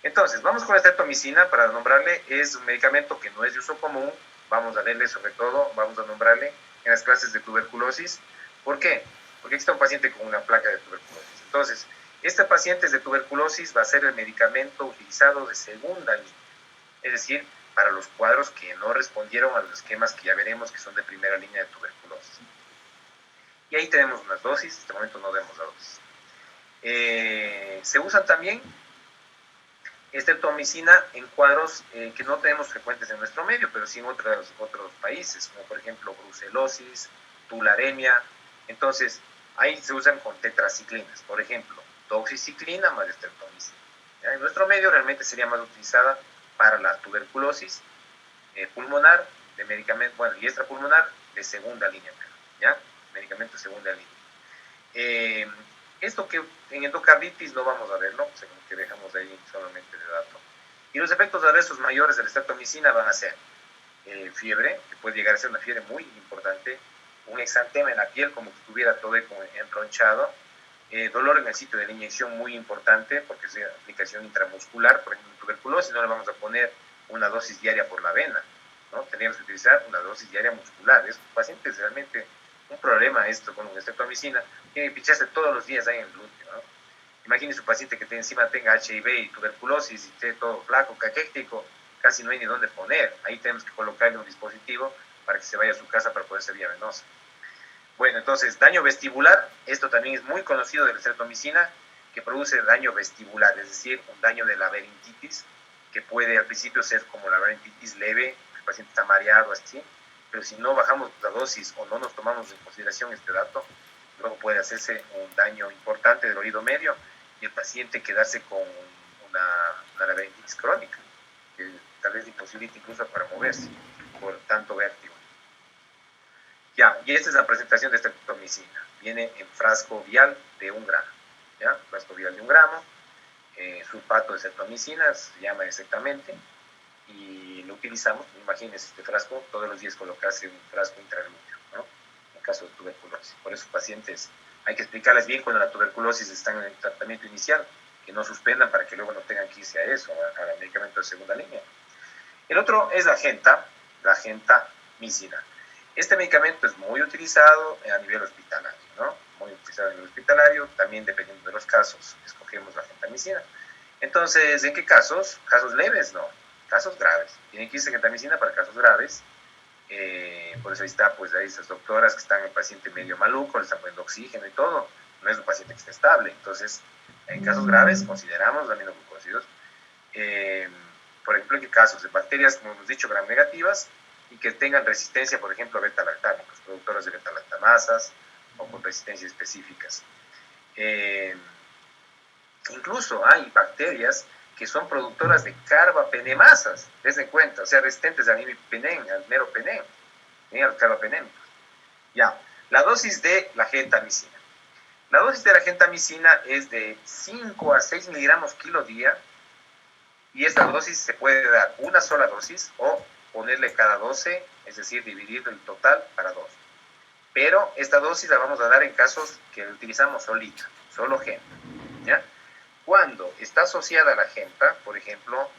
Entonces, vamos con la estreptomicina, para nombrarle, es un medicamento que no es de uso común. Vamos a verle sobre todo, vamos a nombrarle en las clases de tuberculosis. ¿Por qué? Porque aquí está un paciente con una placa de tuberculosis. Entonces, este paciente de tuberculosis va a ser el medicamento utilizado de segunda línea. Es decir, para los cuadros que no respondieron a los esquemas que ya veremos que son de primera línea de tuberculosis. Y ahí tenemos unas dosis, en este momento no vemos la dosis. Se usan también estreptomicina en cuadros que no tenemos frecuentes en nuestro medio, pero sí en otros países, como por ejemplo brucelosis, tularemia. Entonces, ahí se usan con tetraciclinas, por ejemplo, doxiciclina más estreptomicina. En nuestro medio realmente sería más utilizada para la tuberculosis pulmonar, de medicamento, bueno, y extrapulmonar de segunda línea, ¿ya? Medicamento de segunda línea. Esto que en endocarditis no vamos a verlo, o sea, que dejamos ahí solamente de dato. Y los efectos adversos mayores de la estreptomicina van a ser fiebre, que puede llegar a ser una fiebre muy importante, un exantema en la piel como que estuviera todo entronchado, dolor en el sitio de la inyección muy importante, porque es aplicación intramuscular. Por ejemplo, en tuberculosis no le vamos a poner una dosis diaria por la vena, ¿no? Tendríamos que utilizar una dosis diaria muscular. Es un paciente es realmente un problema esto con una estreptomicina. Tiene que picharse todos los días ahí en el glúteo, ¿no? Imagínese un paciente que encima tenga HIV y tuberculosis y esté todo flaco, caquéctico, casi no hay ni dónde poner. Ahí tenemos que colocarle un dispositivo para que se vaya a su casa para poder ser vía venosa. Bueno, entonces, daño vestibular, esto también es muy conocido de la estreptomicina, que produce daño vestibular, es decir, un daño de laberintitis, que puede al principio ser como laberintitis leve, el paciente está mareado, así, pero si no bajamos la dosis o no nos tomamos en consideración este dato, luego puede hacerse un daño importante del oído medio y el paciente quedarse con una laberintitis crónica, que tal vez imposibilita incluso para moverse por tanto vértigo. Ya, y esta es la presentación de esta estreptomicina. Viene en frasco vial de 1 gramo. ¿Ya? Frasco vial de 1 gramo. Sulfato de estreptomicina se llama exactamente. Y lo utilizamos, imagínense este frasco, todos los días colocarse un frasco intraglúteo, ¿no? En caso de tuberculosis. Por eso pacientes, hay que explicarles bien cuando la tuberculosis está en el tratamiento inicial, que no suspendan para que luego no tengan que irse a eso, al medicamento de segunda línea. El otro es la gentamicina. Este medicamento es muy utilizado a nivel hospitalario, ¿no? Muy utilizado a nivel hospitalario, también dependiendo de los casos, escogemos la gentamicina. Entonces, ¿en qué casos? Casos leves, no. Casos graves. Tienen que irse gentamicina para casos graves. Por eso ahí está, pues, ahí esas doctoras que están en el paciente medio maluco, le están poniendo oxígeno y todo. No es un paciente que esté estable. Entonces, en casos graves, consideramos los aminoglucósidos. Por ejemplo, ¿en qué casos? De bacterias, como hemos dicho, gram negativas, y que tengan resistencia, por ejemplo, a beta-lactámicos, productores de beta-lactamasas o con resistencias específicas. Incluso hay bacterias que son productoras de carbapenemasas, desde en cuenta, o sea, resistentes al imipenem, al meropenem, a los carbapenémicos. Ya, la dosis de la gentamicina. La dosis de la gentamicina es de 5 a 6 miligramos kilo día, y esta dosis se puede dar una sola dosis o ponerle cada 12, es decir, dividir el total para 2. Pero esta dosis la vamos a dar en casos que utilizamos solita, solo genta, ¿ya? Cuando está asociada a la genta, por ejemplo,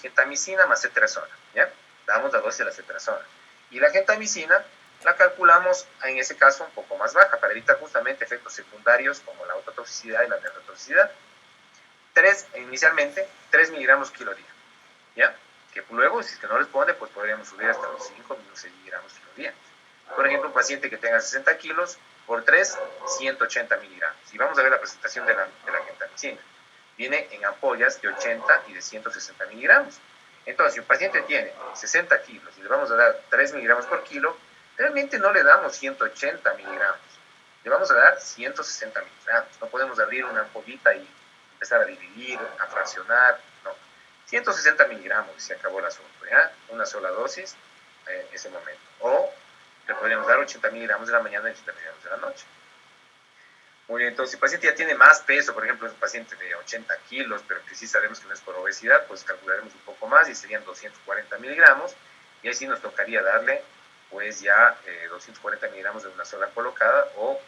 gentamicina más cetrazona, ¿ya? Damos la dosis de la cetrazona. Y la gentamicina la calculamos en ese caso un poco más baja para evitar justamente efectos secundarios como la ototoxicidad y la neurotoxicidad. Inicialmente 3 miligramos kilo día, ¿ya? que luego, si es que no responde, pues podríamos subir hasta los 5 miligramos kilo día. Por ejemplo, un paciente que tenga 60 kilos, por 3, 180 miligramos. Y vamos a ver la presentación de la gentamicina. Viene en ampollas de 80 y de 160 miligramos. Entonces, si un paciente tiene 60 kilos y le vamos a dar 3 miligramos por kilo, realmente no le damos 180 miligramos. Le vamos a dar 160 miligramos. No podemos abrir una ampollita y empezar a dividir, a fraccionar. No. 160 miligramos y se acabó el asunto, ¿ya? Una sola dosis en ese momento. O le podríamos dar 80 miligramos de la mañana y 80 miligramos de la noche. Muy bien, entonces si el paciente ya tiene más peso, por ejemplo, es un paciente de 80 kilos, pero que sí sabemos que no es por obesidad, pues calcularemos un poco más y serían 240 miligramos. Y ahí sí nos tocaría darle, pues ya 240 miligramos de una sola colocada o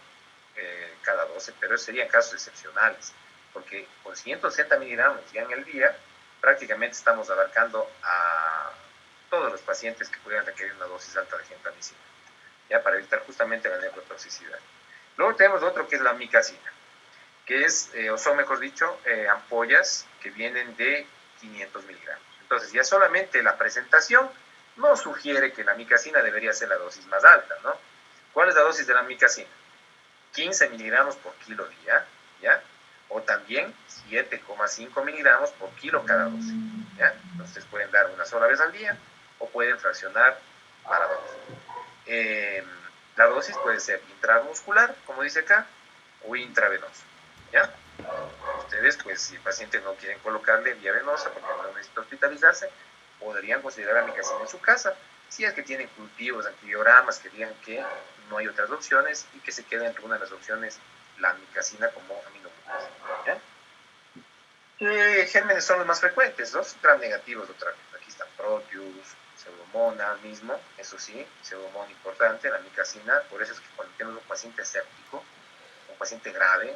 cada 12, pero eso serían casos excepcionales, porque con 160 miligramos ya en el día, prácticamente estamos abarcando a todos los pacientes que pudieran requerir una dosis alta de gentamicina, ya para evitar justamente la nefrotoxicidad. Luego tenemos otro que es la amicacina, que es, o son mejor dicho, ampollas que vienen de 500 miligramos. Entonces ya solamente la presentación nos sugiere que la amicacina debería ser la dosis más alta, ¿no? ¿Cuál es la dosis de la amicacina? 15 miligramos por kilo día, ¿ya? O también 7,5 miligramos por kilo cada dosis, ¿ya? Entonces pueden dar una sola vez al día o pueden fraccionar para dos. La dosis puede ser intramuscular, como dice acá, o intravenoso, ¿ya? Ustedes, pues, si el paciente no quieren colocarle vía venosa porque no necesita hospitalizarse, podrían considerar amicacina en su casa, si es que tienen cultivos, antibiogramas que digan que no hay otras opciones y que se quede entre una de las opciones la amicacina como aminoglucósido, ¿ya? Gérmenes son los más frecuentes, los gram negativos otra vez. Aquí están Proteus, Pseudomonas mismo, eso sí, Pseudomonas importante, la amicacina. Por eso es que cuando tenemos un paciente séptico, un paciente grave,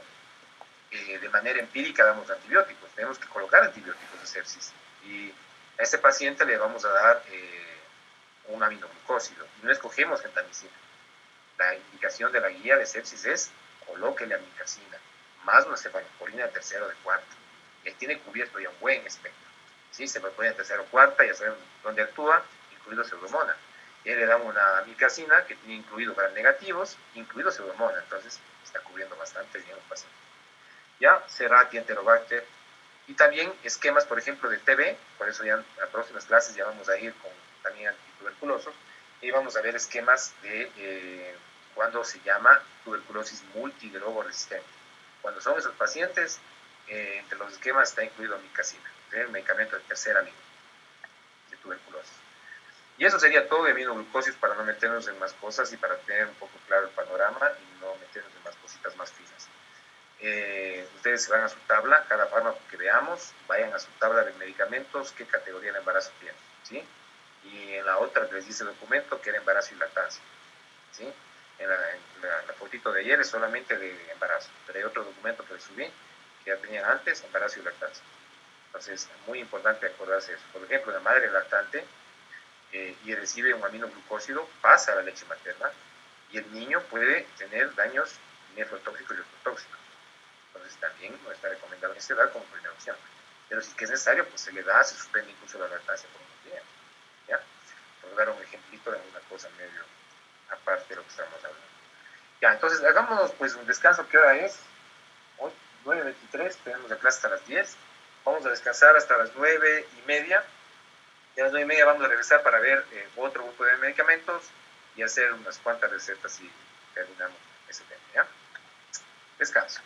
de manera empírica damos antibióticos. Tenemos que colocar antibióticos de sepsis. Y a ese paciente le vamos a dar un aminoglucósido. Y no escogemos gentamicina. La indicación de la guía de sepsis es colóquele amicacina, más una cefalosporina de tercero o de cuarta. Él tiene cubierto ya un buen espectro. ¿Sí? Cefalosporina de tercero o cuarta, ya sabemos dónde actúa, incluido Pseudomonas. Y él le da una amicacina que tiene incluido gram negativos, incluido Pseudomonas. Entonces está cubriendo bastante bien el paciente. Ya, Serratia, Enterobacter, y también esquemas, por ejemplo, de TB, por eso ya en las próximas clases ya vamos a ir con también antituberculosos, y vamos a ver esquemas de cuando se llama tuberculosis multidrogo resistente. Cuando son esos pacientes, entre los esquemas está incluido amicacina, el medicamento de tercera línea de tuberculosis. Y eso sería todo de aminoglucósidos para no meternos en más cosas y para tener un poco claro el panorama y no meternos en más cositas más finas. Ustedes se van a su tabla, cada fármaco que veamos, vayan a su tabla de medicamentos, qué categoría de embarazo tienen, ¿sí? Y en la otra les dice el documento que era embarazo y lactancia, ¿sí? En la fotito de ayer es solamente de embarazo, pero hay otro documento que les subí, que ya tenían antes, embarazo y lactancia. Entonces, es muy importante acordarse de eso. Por ejemplo, la madre lactante y recibe un aminoglucósido, pasa a la leche materna, y el niño puede tener daños nefrotóxicos y ototóxicos. Entonces también no está recomendado en esta edad como primera opción. Pero si es necesario, pues se le da, se suspende incluso la lactancia por unos días. ¿Ya? Por dar un ejemplito de una cosa medio aparte de lo que estamos hablando. Ya, entonces hagámonos pues un descanso. ¿Qué hora es? Hoy, 9:23, tenemos la clase hasta las 10. Vamos a descansar hasta las 9:30. Y a las 9:30 vamos a regresar para ver otro grupo de medicamentos y hacer unas cuantas recetas y terminamos ese tema. ¿Ya? Descanso.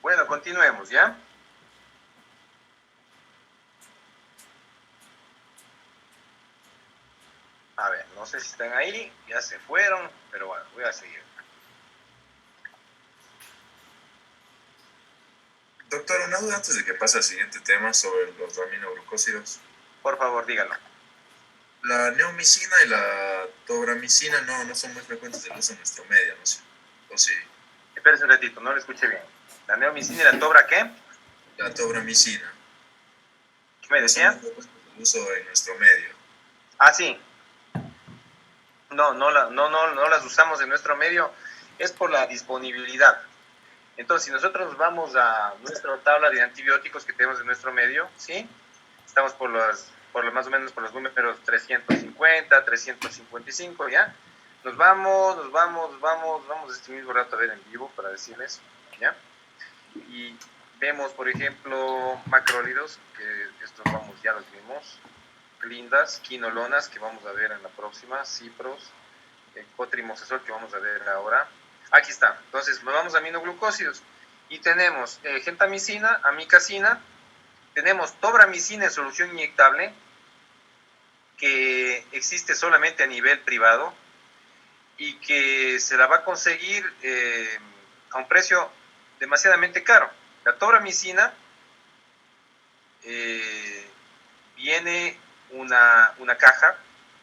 Bueno, continuemos, ¿ya? A ver, no sé si están ahí, ya se fueron, pero bueno, voy a seguir. Doctor, una duda antes de que pase al siguiente tema sobre los aminoglucósidos. Por favor, díganlo. La neomicina y la tobramicina no son muy frecuentes de uso en nuestro medio, ¿no? ¿O sí? Espérese un ratito, no lo escuché bien. ¿La neomicina y la tobra qué? La tobramicina. ¿Qué me No son decía? muy frecuentes de uso en nuestro medio. Ah, sí. No las usamos en nuestro medio, es por la disponibilidad. Entonces, si nosotros nos vamos a nuestra tabla de antibióticos que tenemos en nuestro medio, ¿sí? Estamos más o menos por los números 350, 355, ¿ya? Nos vamos este mismo rato a ver en vivo para decirles, ¿ya? Y vemos, por ejemplo, macrólidos, que estos ya los vimos, lindas, quinolonas, que vamos a ver en la próxima, cipros, cotrimosesol, que vamos a ver ahora. Aquí está. Entonces, nos vamos a aminoglucósidos y tenemos gentamicina, amicacina, tenemos tobramicina en solución inyectable, que existe solamente a nivel privado y que se la va a conseguir a un precio demasiadamente caro. La tobramicina viene una caja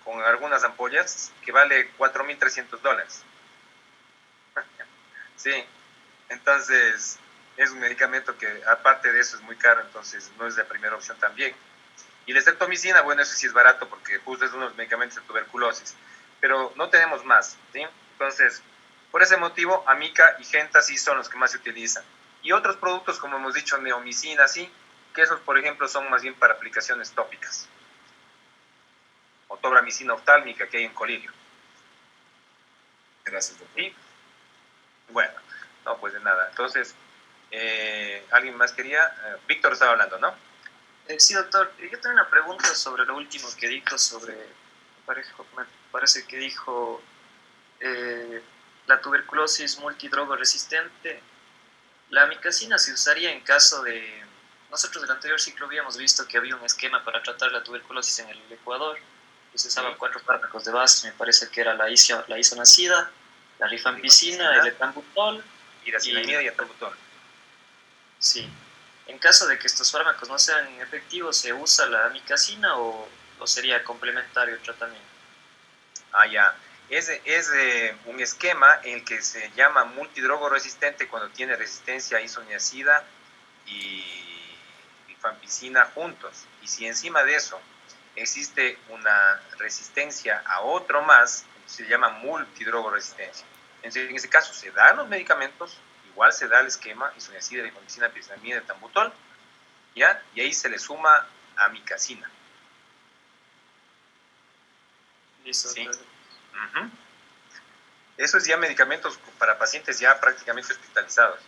con algunas ampollas que vale $4,300. Sí, entonces es un medicamento que aparte de eso es muy caro, entonces no es la primera opción también. Y la estreptomicina, bueno, eso sí es barato porque justo es uno de los medicamentos de tuberculosis, pero no tenemos más, ¿sí? Entonces, por ese motivo, Amica y Genta sí son los que más se utilizan. Y otros productos, como hemos dicho, neomicina, sí, que esos, por ejemplo, son más bien para aplicaciones tópicas. O tobramicina oftálmica que hay en colirio. Gracias, doctor. ¿Sí? Bueno, no, pues de nada. Entonces, ¿alguien más quería? Víctor estaba hablando, ¿no? Sí, doctor. Yo tengo una pregunta sobre lo último que dijo sobre, me parece que dijo la tuberculosis multidrogo resistente. La amicacina se usaría en caso de... Nosotros del anterior ciclo habíamos visto que había un esquema para tratar la tuberculosis en el Ecuador, que se usaban 4 fármacos de base, me parece que era la isonacida, la rifampicina, el etambutol Iracinamida y etambutol. Sí. En caso de que estos fármacos no sean efectivos, ¿se usa la amicacina o sería complementario el tratamiento? Ah, ya. Es un esquema en el que se llama multidrogo resistente cuando tiene resistencia a isoniazida y rifampicina streptomicina juntos. Y si encima de eso existe una resistencia a otro más, se llama multidrogoresistencia. En ese caso se dan los medicamentos, igual se da el esquema, isoniazida, rifamicina, piretamida, etambutol, ¿ya? Y ahí se le suma amicacina. Listo. ¿Sí? Uh-huh. Eso es ya medicamentos para pacientes ya prácticamente hospitalizados.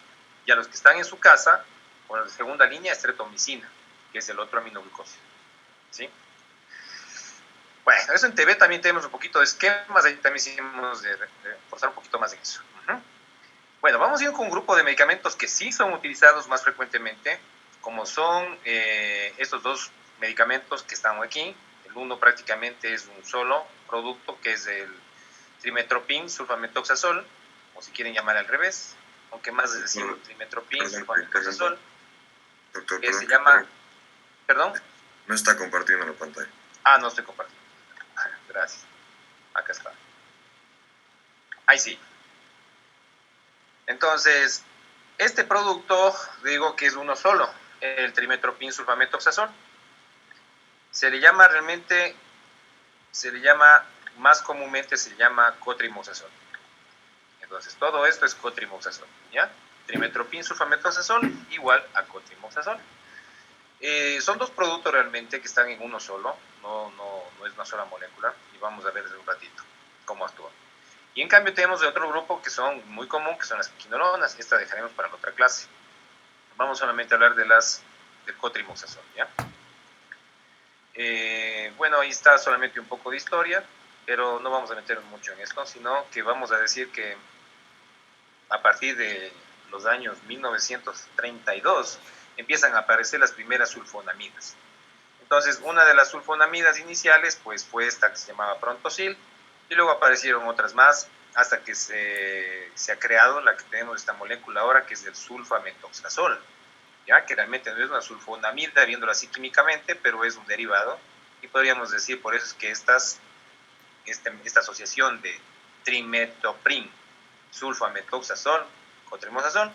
Y a los que están en su casa, con la segunda línea, streptomicina, que es el otro aminoglucósido. ¿Sí? Bueno, eso en TV también tenemos un poquito de esquemas, ahí también hicimos de forzar un poquito más en eso. Uh-huh. Bueno, vamos a ir con un grupo de medicamentos que sí son utilizados más frecuentemente, como son estos dos medicamentos que están aquí. El uno prácticamente es un solo producto, que es el trimetoprim sulfametoxazol, o si quieren llamar al revés, aunque más es decir trimetoprim sulfametoxazol, Doctor, que se llama... ¿Perdón? No está compartiendo la pantalla. Ah, no estoy compartiendo. Gracias. Acá está. Ahí sí. Entonces, este producto, digo que es uno solo, el trimetoprim sulfametoxazol. Se le llama más comúnmente se llama cotrimoxazol. Entonces, todo esto es cotrimoxazol, ¿ya? Trimetoprim sulfametoxazol igual a cotrimoxazol. Son dos productos realmente que están en uno solo, no es una sola molécula, y vamos a ver desde un ratito cómo actúan. Y en cambio tenemos de otro grupo que son muy común, que son las quinolonas. Esta dejaremos para la otra clase. Vamos solamente a hablar del cotrimoxazol, ¿ya? Bueno, ahí está solamente un poco de historia, pero no vamos a meternos mucho en esto, sino que vamos a decir que a partir de los años 1932 empiezan a aparecer las primeras sulfonamidas. Entonces, una de las sulfonamidas iniciales pues fue esta que se llamaba Prontosil, y luego aparecieron otras más hasta que se ha creado la que tenemos esta molécula ahora, que es el sulfametoxazol, ¿ya? Que realmente no es una sulfonamida viéndolo así químicamente, pero es un derivado, y podríamos decir por eso es que esta asociación de trimetoprim sulfametoxazol, cotrimoxazol,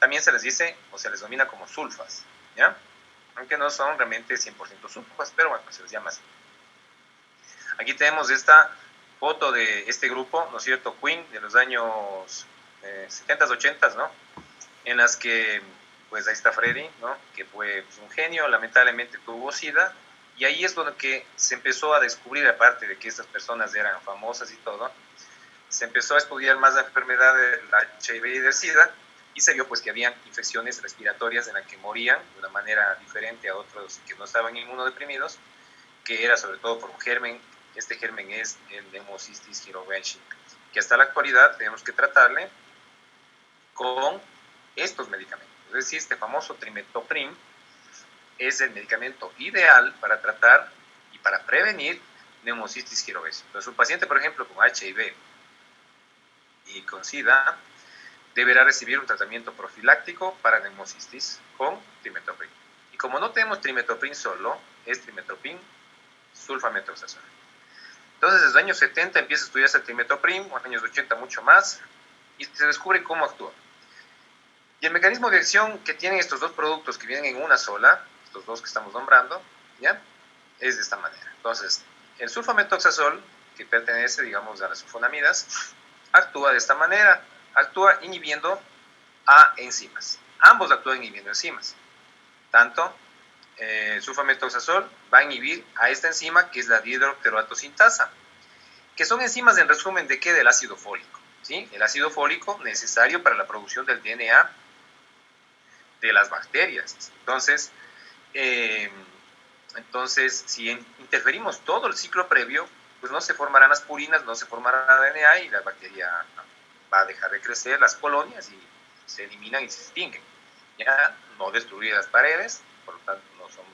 también se les dice o se les denomina como sulfas, ¿ya? Aunque no son realmente 100% sulfas, pero bueno, se les llama así. Aquí tenemos esta foto de este grupo, ¿no es cierto? Queen, de los años 70s, 80s, ¿no? En las que, pues ahí está Freddy, ¿no? Que fue pues, un genio, lamentablemente tuvo SIDA, y ahí es donde que se empezó a descubrir, aparte de que estas personas eran famosas y todo, se empezó a estudiar más la enfermedad del HIV y del SIDA, y se vio pues que habían infecciones respiratorias en las que morían de una manera diferente a otros que no estaban inmunodeprimidos, que era sobre todo por un germen. Este germen es el Pneumocystis jirovecii, que hasta la actualidad tenemos que tratarle con estos medicamentos. Es decir, este famoso trimetoprim es el medicamento ideal para tratar y para prevenir Pneumocystis jirovecii. Entonces, un paciente, por ejemplo, con HIV y con SIDA deberá recibir un tratamiento profiláctico para pneumocystis con trimetoprim. Y como no tenemos trimetoprim solo, es trimetoprim sulfametoxazol. Entonces, desde los años 70 empieza a estudiarse el trimetoprim, en los años 80 mucho más, y se descubre cómo actúa. Y el mecanismo de acción que tienen estos dos productos que vienen en una sola, estos dos que estamos nombrando, ¿ya? Es de esta manera. Entonces, el sulfametoxazol, que pertenece, digamos, a las sulfonamidas, actúa de esta manera, actúa inhibiendo a enzimas. Ambos actúan inhibiendo enzimas. Tanto sulfametoxazol va a inhibir a esta enzima que es la dihidroxeroatosintasa, que son enzimas en resumen de qué? Del ácido fólico, ¿sí? El ácido fólico necesario para la producción del DNA de las bacterias. Entonces, si interferimos todo el ciclo previo, pues no se formarán las purinas, no se formará DNA y la bacteria va a dejar de crecer, las colonias, y se eliminan y se extinguen. Ya no destruir las paredes, por lo tanto no son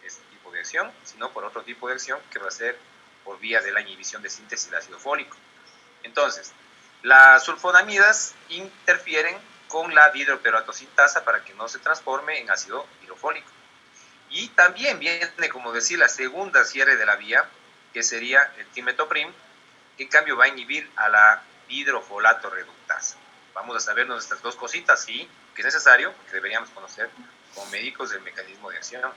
este tipo de acción, sino por otro tipo de acción que va a ser por vía de la inhibición de síntesis del ácido fólico. Entonces, las sulfonamidas interfieren con la dihidroxeroatosintasa para que no se transforme en ácido hidrofólico. Y también viene, como decir, la segunda cierre de la vía, que sería el trimetoprim, que en cambio va a inhibir a la hidrofolato reductasa. Vamos a sabernos estas dos cositas, sí, que es necesario, que deberíamos conocer como médicos del mecanismo de acción.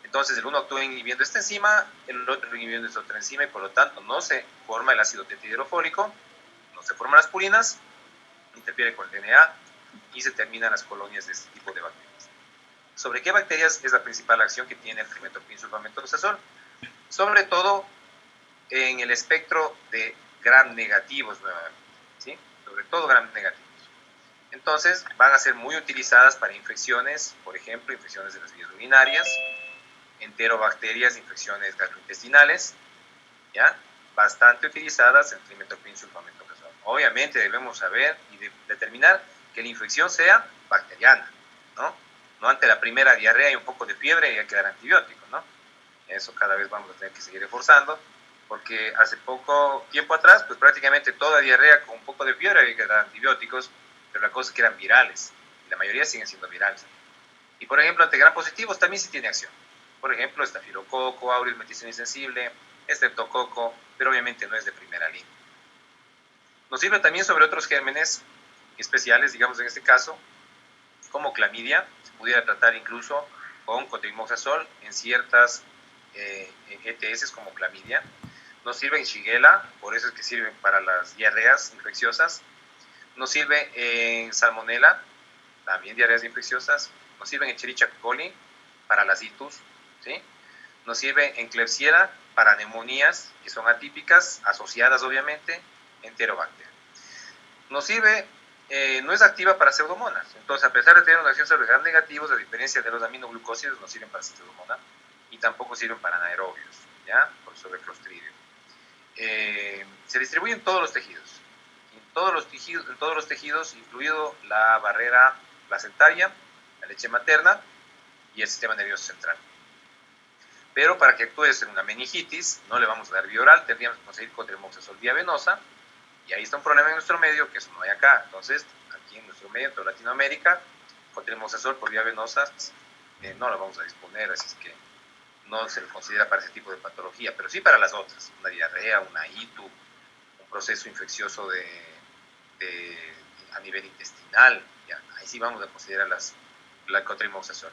Entonces el uno actúa inhibiendo esta enzima, el otro inhibiendo esta otra enzima y por lo tanto no se forma el ácido tetrahidrofólico, no se forman las purinas, interfiere con el DNA y se terminan las colonias de este tipo de bacterias. ¿Sobre qué bacterias es la principal acción que tiene el trimetoprim-sulfamethoxazol? Sobre todo en el espectro de gram negativos nuevamente, ¿sí? Sobre todo gram negativos. Entonces van a ser muy utilizadas para infecciones, por ejemplo, infecciones de las vías urinarias, enterobacterias, infecciones gastrointestinales, ¿ya? Bastante utilizadas en trimetoprim-sulfamethoxazol. Obviamente debemos saber y determinar que la infección sea bacteriana, ¿no? No ante la primera diarrea y un poco de fiebre y hay que dar antibióticos, ¿no? Eso cada vez vamos a tener que seguir reforzando, porque hace poco tiempo atrás, pues prácticamente toda diarrea con un poco de fiebre había que dar antibióticos, pero la cosa es que eran virales, y la mayoría siguen siendo virales. Y por ejemplo, ante gram positivos también sí tiene acción. Por ejemplo, estafilococo, aureus meticilinosensible, estreptococo, pero obviamente no es de primera línea. Nos sirve también sobre otros gérmenes especiales, digamos en este caso, como clamidia, se pudiera tratar incluso con cotrimoxazol en ciertas ETS como clamidia. Nos sirve en Shigella, por eso es que sirven para las diarreas infecciosas. Nos sirve en Salmonella, también diarreas infecciosas. Nos sirve en Escherichia coli para las itus, ¿sí? Nos sirve en Klebsiella para neumonías que son atípicas, asociadas obviamente, enterobacter. Nos sirve, no es activa para pseudomonas, entonces a pesar de tener una acción sobre gram negativos, a diferencia de los aminoglucósidos, no sirven para pseudomonas y tampoco sirven para anaerobios, ¿ya? Por sobre Clostridium. Se distribuye en todos los tejidos, en todos los tejidos, incluido la barrera placentaria, la leche materna y el sistema nervioso central. Pero para que actúe en una meningitis, no le vamos a dar vía oral, tendríamos que conseguir cotrimoxazol vía venosa, y ahí está un problema en nuestro medio, que eso no hay acá. Entonces, aquí en nuestro medio, en toda Latinoamérica, cotrimoxazol por vía venosa no lo vamos a disponer, así es que no se le considera para ese tipo de patología, pero sí para las otras, una diarrea, una ITU, un proceso infeccioso a nivel intestinal, ya, ahí sí vamos a considerar la cotrimoxazol.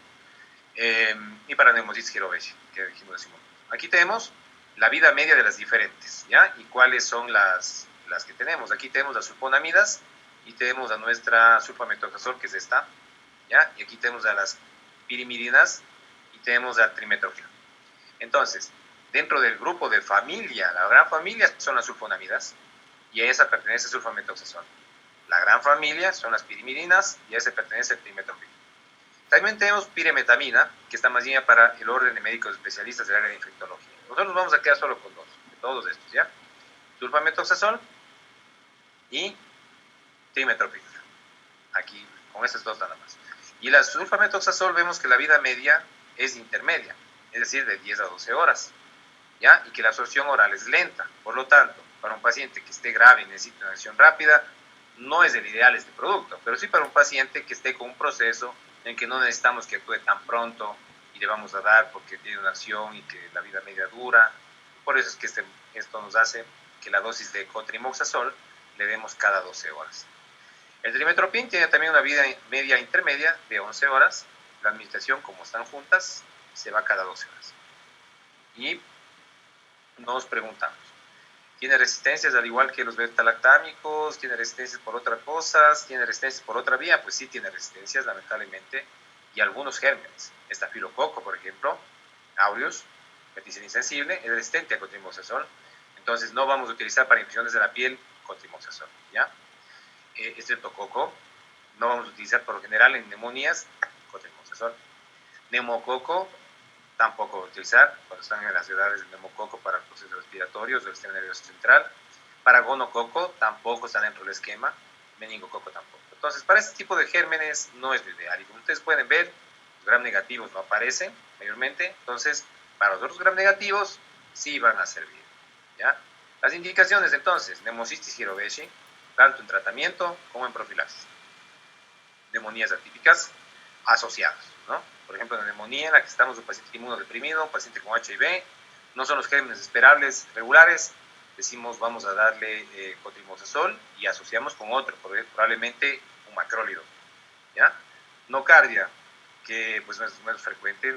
Y para neumonitis Hiroveshi, que dijimos hace un momento. Aquí tenemos la vida media de las diferentes, ¿ya? Y cuáles son las que tenemos. Aquí tenemos las sulfonamidas y tenemos a nuestra sulfamethoxazol, que es esta, ¿ya? Y aquí tenemos a las pirimidinas y tenemos al trimetoprim. Entonces, dentro del grupo de familia, la gran familia son las sulfonamidas y a esa pertenece el sulfamethoxazol. La gran familia son las pirimidinas y a esa pertenece el trimetoprim. También tenemos piremetamina, que está más bien para el orden de médicos especialistas del área de infectología. Nosotros nos vamos a quedar solo con dos, de todos estos, ¿ya? Sulfamethoxazol y trimetoprim. Aquí, con esas dos nada más. Y la sulfamethoxazol vemos que la vida media es intermedia, es decir, de 10 a 12 horas, ¿ya? Y que la absorción oral es lenta. Por lo tanto, para un paciente que esté grave y necesite una acción rápida, no es el ideal este producto, pero sí para un paciente que esté con un proceso en que no necesitamos que actúe tan pronto y le vamos a dar porque tiene una acción y que la vida media dura. Por eso es que esto nos hace que la dosis de cotrimoxazol le demos cada 12 horas. El trimetoprim tiene también una vida media intermedia de 11 horas. La administración, como están juntas, se va cada 12 horas. Y nos preguntamos, ¿tiene resistencias al igual que los beta-lactámicos? ¿Tiene resistencias por otras cosas? ¿Tiene resistencias por otra vía? Pues sí tiene resistencias, lamentablemente, y algunos gérmenes. Estafilococo, por ejemplo, aureus, meticilinosensible, es resistente a cotrimoxazol. Entonces no vamos a utilizar para infecciones de la piel cotrimoxazol, ¿ya? Estreptococo, no vamos a utilizar por lo general en neumonías cotrimoxazol. Neumococo, tampoco utilizar cuando están en las edades de neumococo para procesos respiratorios del sistema nervioso central. Para gonococo tampoco está dentro del esquema, meningococo tampoco. Entonces, para este tipo de gérmenes no es lo ideal. Y como ustedes pueden ver, los gram negativos no aparecen mayormente. Entonces, para los otros gram negativos sí van a servir, ¿ya? Las indicaciones, entonces, Pneumocystis jirovecii, tanto en tratamiento como en profilaxis. Neumonías atípicas asociadas, ¿no? Por ejemplo, en la neumonía en la que estamos un paciente inmunodeprimido, un paciente con HIV, no son los gérmenes esperables regulares, decimos vamos a darle cotrimoxazol y asociamos con otro, probablemente un macrólido, ¿ya? Nocardia, que pues no es frecuente,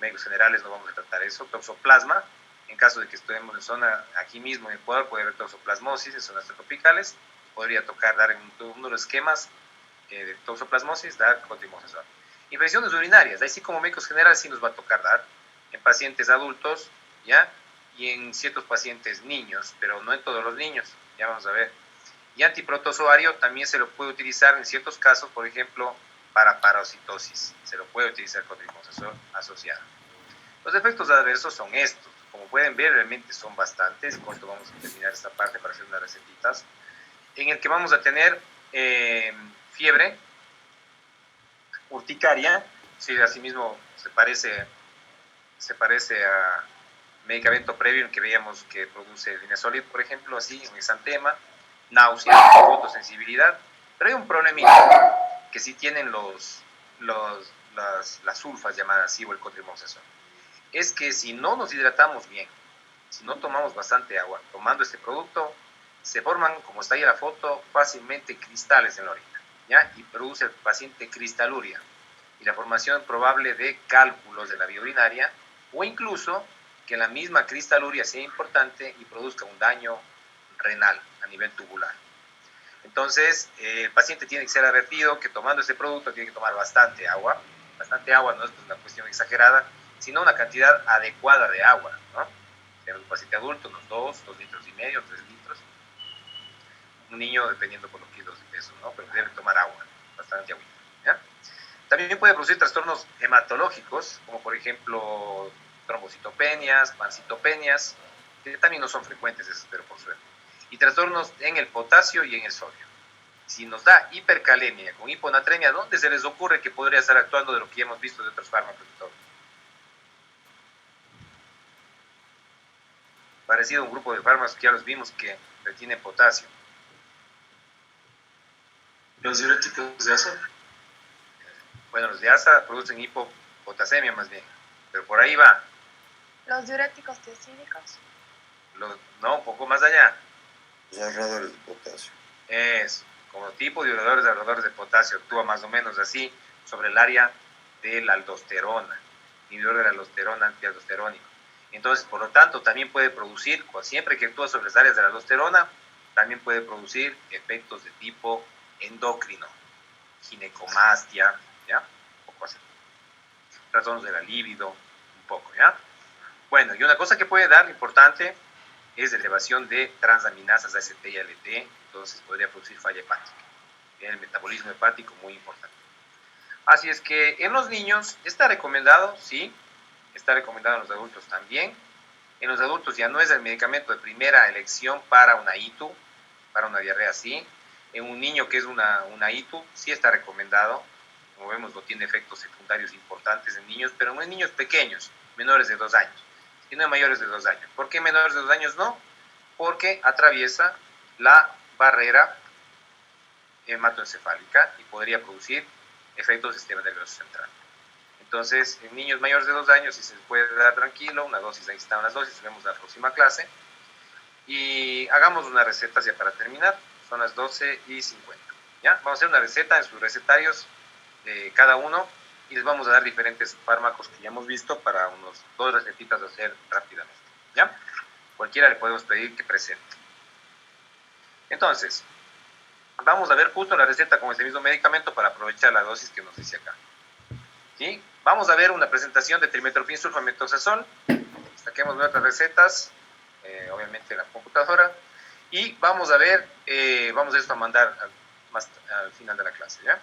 médicos generales no vamos a tratar eso. Toxoplasma, en caso de que estemos en zona, aquí mismo en Ecuador, puede haber toxoplasmosis en zonas tropicales, podría tocar dar en uno de los esquemas de toxoplasmosis, dar cotrimazole. Infecciones urinarias, ahí sí como médicos generales sí nos va a tocar dar en pacientes adultos, ¿ya? Y en ciertos pacientes niños, pero no en todos los niños, ya vamos a ver. Y antiprotozoario también se lo puede utilizar en ciertos casos, por ejemplo, para parasitosis, se lo puede utilizar con glifosato asociado. Los efectos adversos son estos, como pueden ver realmente son bastantes, con esto vamos a terminar esta parte para hacer unas recetitas, en el que vamos a tener fiebre, urticaria, sí, asimismo se parece a medicamento previo en que veíamos que produce linezolid, por ejemplo, así, en exantema, náusea, fotosensibilidad, pero hay un problemita, que sí tienen las sulfas llamadas así, o el cotrimoxazol, es que si no nos hidratamos bien, si no tomamos bastante agua, tomando este producto, se forman, como está ahí en la foto, fácilmente cristales en la orina, ¿ya? Y produce el paciente cristaluria, y la formación probable de cálculos de la vía urinaria, o incluso que la misma cristaluria sea importante y produzca un daño renal a nivel tubular. Entonces, el paciente tiene que ser advertido que tomando este producto tiene que tomar bastante agua no es una cuestión exagerada, sino una cantidad adecuada de agua, ¿no? En un paciente adulto, unos 2 litros y medio, 3 litros. Un niño, dependiendo por los kilos de peso, ¿no? Pero debe tomar agua, bastante agua, ¿ya? También puede producir trastornos hematológicos, como por ejemplo trombocitopenias, pancitopenias, que también no son frecuentes, eso espero por suerte. Y trastornos en el potasio y en el sodio. Si nos da hipercalemia con hiponatremia, ¿dónde se les ocurre que podría estar actuando de lo que ya hemos visto de otros fármacos y todo? Parecido a un grupo de fármacos que ya los vimos que retienen potasio. Los diuréticos de ASA. Bueno, los de ASA producen hipopotasemia más bien, pero por ahí va. Los diuréticos tiacídicos. No, un poco más allá. Los ahorradores de potasio. Es como tipo de ahorradores de potasio, actúa más o menos así sobre el área de la aldosterona, inhibidor de la aldosterona, antialdosterónico. Entonces, por lo tanto, también puede producir, siempre que actúa sobre las áreas de la aldosterona, también puede producir efectos de tipo endocrino, ginecomastia, ¿ya? Un poco así. Trastornos de la libido, un poco, ¿ya? Bueno, y una cosa que puede dar importante es elevación de transaminasas ACT y ALT, entonces podría producir falla hepática. El metabolismo hepático muy importante. Así es que en los niños está recomendado, sí, está recomendado en los adultos también. En los adultos ya no es el medicamento de primera elección para una ITU, para una diarrea, sí. En un niño que es una ITU, sí está recomendado. Como vemos, no tiene efectos secundarios importantes en niños, pero no en niños pequeños, menores de 2 años. Y no en mayores de 2 años. ¿Por qué menores de 2 años no? Porque atraviesa la barrera hematoencefálica y podría producir efectos del sistema nervioso central. Entonces, en niños mayores de 2 años sí se les puede dar tranquilo, una dosis, ahí están las dosis, vemos la próxima clase. Y hagamos una receta ya para terminar, son las 12:50. ¿Ya? Vamos a hacer una receta en sus recetarios de cada uno y les vamos a dar diferentes fármacos que ya hemos visto para unos 2 recetitas de hacer rápidamente. ¿Ya? Cualquiera le podemos pedir que presente. Entonces, vamos a ver justo la receta con este mismo medicamento para aprovechar la dosis que nos dice acá. ¿Sí? Vamos a ver una presentación de trimetoprim sulfamethoxazol. Saquemos nuestras recetas, obviamente en la computadora, y vamos a ver, vamos a esto a mandar al final de la clase, ¿ya?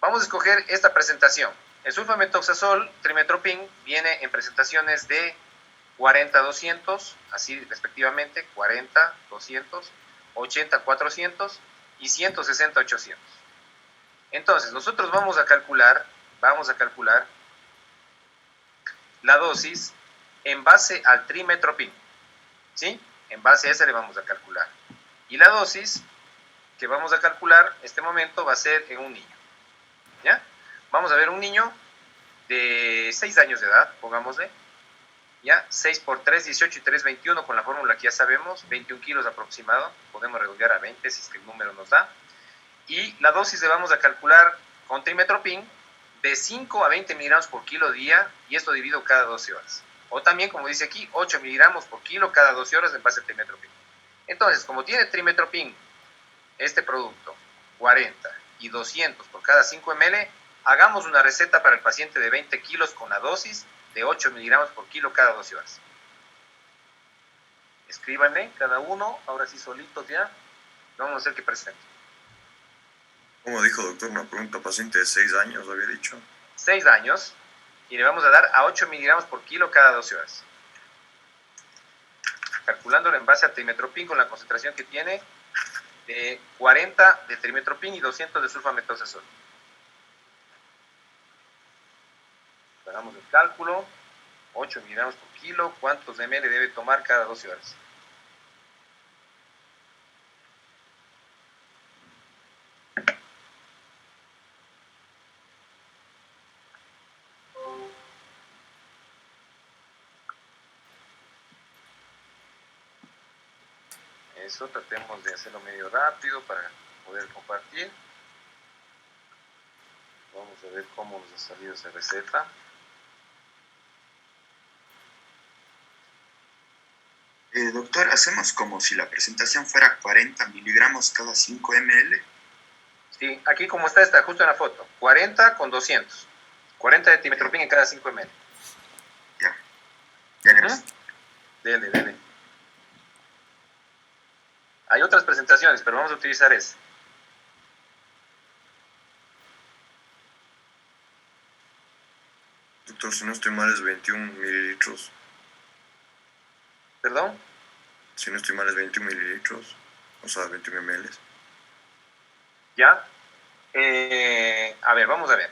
Vamos a escoger esta presentación. El sulfamethoxazol, trimetoprim, viene en presentaciones de 40-200, así respectivamente, 40-200, 80-400 y 160-800. Entonces, nosotros vamos a calcular la dosis en base al trimetoprim, ¿sí? En base a ese le vamos a calcular. Y la dosis que vamos a calcular en este momento va a ser en un niño, ¿ya? Vamos a ver un niño de 6 años de edad, pongámosle, ¿ya? 6 por 3, 18 y 3, 21, con la fórmula que ya sabemos, 21 kilos aproximado, podemos redondear a 20 si es que el número nos da. Y la dosis le vamos a calcular con trimetoprim de 5 a 20 miligramos por kilo día, y esto dividido cada 12 horas. O también, como dice aquí, 8 miligramos por kilo cada 12 horas en base a trimetropin. Entonces, como tiene trimetropin, este producto, 40 y 200 por cada 5 ml, hagamos una receta para el paciente de 20 kilos con la dosis de 8 miligramos por kilo cada 12 horas. Escríbanle cada uno, ahora sí solitos ya. Vamos a hacer que presente. Como dijo, doctor, una pregunta, paciente de 6 años, había dicho. 6 años, y le vamos a dar a 8 miligramos por kilo cada 12 horas. Calculándolo en base a trimetropin con la concentración que tiene de 40 de trimetropin y 200 de sulfametosazol. Hagamos el cálculo. 8 miligramos por kilo, ¿cuántos ml debe tomar cada 12 horas? Eso tratemos de hacerlo medio rápido para poder compartir. Vamos a ver cómo nos ha salido esa receta. Doctor, hacemos como si la presentación fuera 40 miligramos cada 5 ml. Sí, aquí como está justo en la foto. 40 con 200. 40 de trimetropin en cada 5 ml. Ya. Ya eres. Dele. Hay otras presentaciones, pero vamos a utilizar esa. Doctor, si no estoy mal es 21 mililitros. ¿Perdón? Si no estoy mal es 21 mililitros. O sea, 21 ml. ¿Ya? A ver, vamos a ver.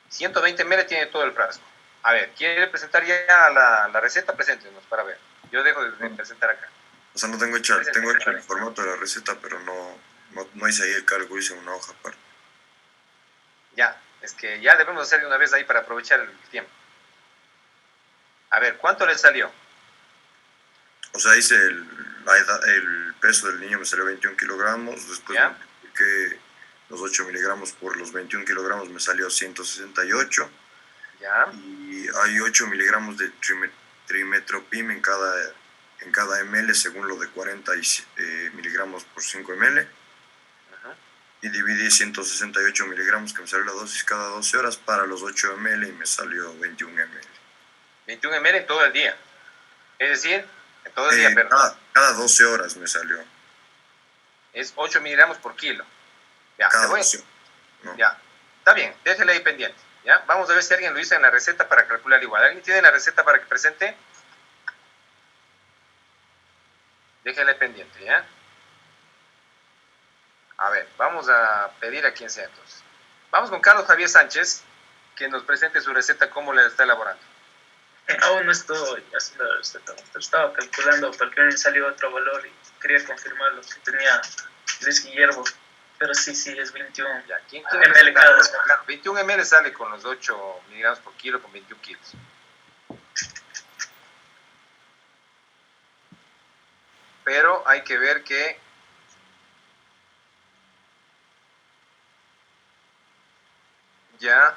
120 ml tiene todo el frasco. A ver, ¿quiere presentar ya la receta? Preséntenos para ver. Yo dejo de presentar acá. O sea, no tengo hecho el formato de la receta, pero no hice ahí el cálculo, hice una hoja aparte. Ya, es que ya debemos hacer de una vez ahí para aprovechar el tiempo. A ver, ¿cuánto le salió? O sea, hice el peso del niño, me salió 21 kilogramos, después ¿Ya? multipliqué los 8 miligramos por los 21 kilogramos, me salió 168. Ya, Y hay 8 miligramos de trimetropin en cada ml, según lo de 40 miligramos por 5 ml. ajá. Y dividí 168 miligramos, que me salió la dosis cada 12 horas, para los 8 ml y me salió 21 ml. 21 ml en todo el día. Es decir, en todo el día, perdón. Cada 12 horas me salió. Es 8 miligramos por kilo. Ya, Cada le voy a- 12. No. Ya, está bien, déjele ahí pendiente. ¿Ya? Vamos a ver si alguien lo hizo en la receta para calcular igual. ¿Alguien tiene la receta para que presente? Déjele pendiente, ¿ya? A ver, vamos a pedir a quien sea entonces. Vamos con Carlos Javier Sánchez, que nos presente su receta, cómo la está elaborando. Aún no estoy haciendo la receta. Estaba calculando porque me salió otro valor y quería confirmar lo que tenía Luis Guillermo. Pero sí, es 21. Ya, ¿quién ML presenta? cada dos. Claro, 21 ml sale con los 8 miligramos por kilo con 21 kilos. Pero hay que ver que ya.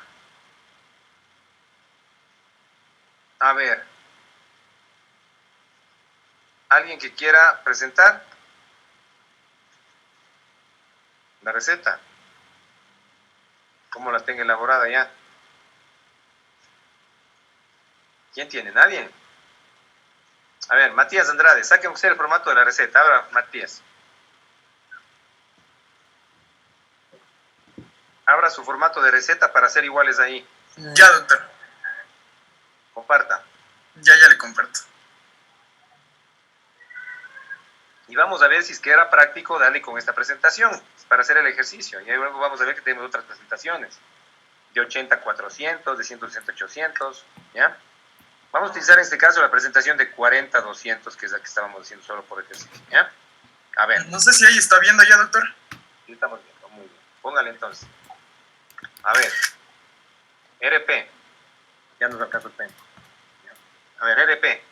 A ver. ¿Alguien que quiera presentar la receta? ¿Cómo la tenga elaborada ya? ¿Quién tiene? ¿Nadie? A ver, Matías Andrade, saquen usted el formato de la receta. Abra, Matías. Abra su formato de receta para hacer iguales ahí. Ya, doctor. Comparta. Ya le comparto. Y vamos a ver si es que era práctico darle con esta presentación para hacer el ejercicio. Y luego vamos a ver que tenemos otras presentaciones. De 80 a 400, de 160 a 800, ¿ya? Vamos a utilizar en este caso la presentación de 40 a 200, que es la que estábamos haciendo solo por ejercicio, ¿ya? A ver. No sé si ahí está viendo ya, doctor. Sí, estamos viendo, muy bien. Póngale entonces. A ver. RP. Ya nos alcanza el tiempo. A ver, RP.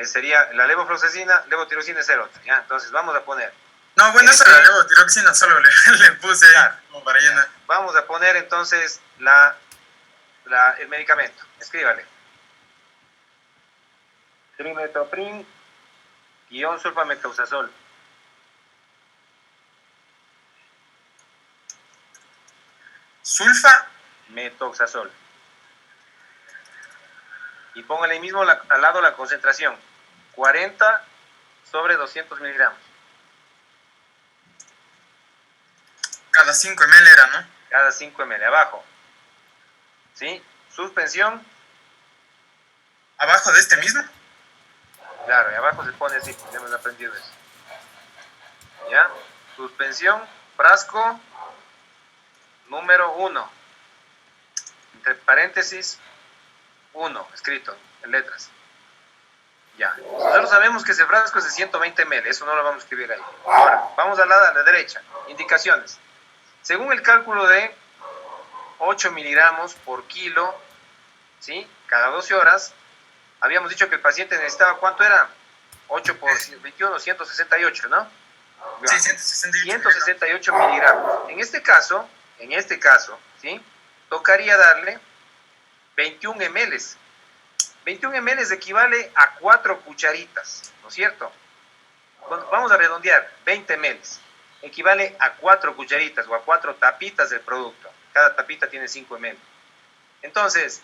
Sería la levofloxacina, levotirosina es el otro, ¿ya? Entonces vamos a poner No, bueno, eso era levotiroxina, solo le puse ahí Claro. como para llenar. Vamos a poner entonces el medicamento. Escríbale. Trimetoprim / sulfamethoxazol. Sulfa, Metoxazol. Y póngale ahí mismo al lado la concentración. 40 sobre 200 miligramos. cada 5 ml era, ¿no? Cada 5 ml. Abajo. ¿Sí? Suspensión. Abajo de este mismo. Claro, y abajo se pone así, ya hemos aprendido eso. ¿Ya? Suspensión, frasco, número 1. Entre paréntesis, 1, escrito en letras. Ya. Nosotros sabemos que ese frasco es de 120 ml, eso no lo vamos a escribir ahí. Ahora, vamos a la derecha. Indicaciones. Según el cálculo de 8 miligramos por kilo, ¿sí? Cada 12 horas, habíamos dicho que el paciente necesitaba, ¿cuánto era? 8 por 21, 168, ¿no? Sí, 168. 168 miligramos. En este caso, ¿sí? Tocaría darle 21 ml. 21 ml equivale a 4 cucharitas, ¿no es cierto? Vamos a redondear, 20 ml. Equivale a 4 cucharitas o a 4 tapitas del producto. Cada tapita tiene 5 ml. Entonces,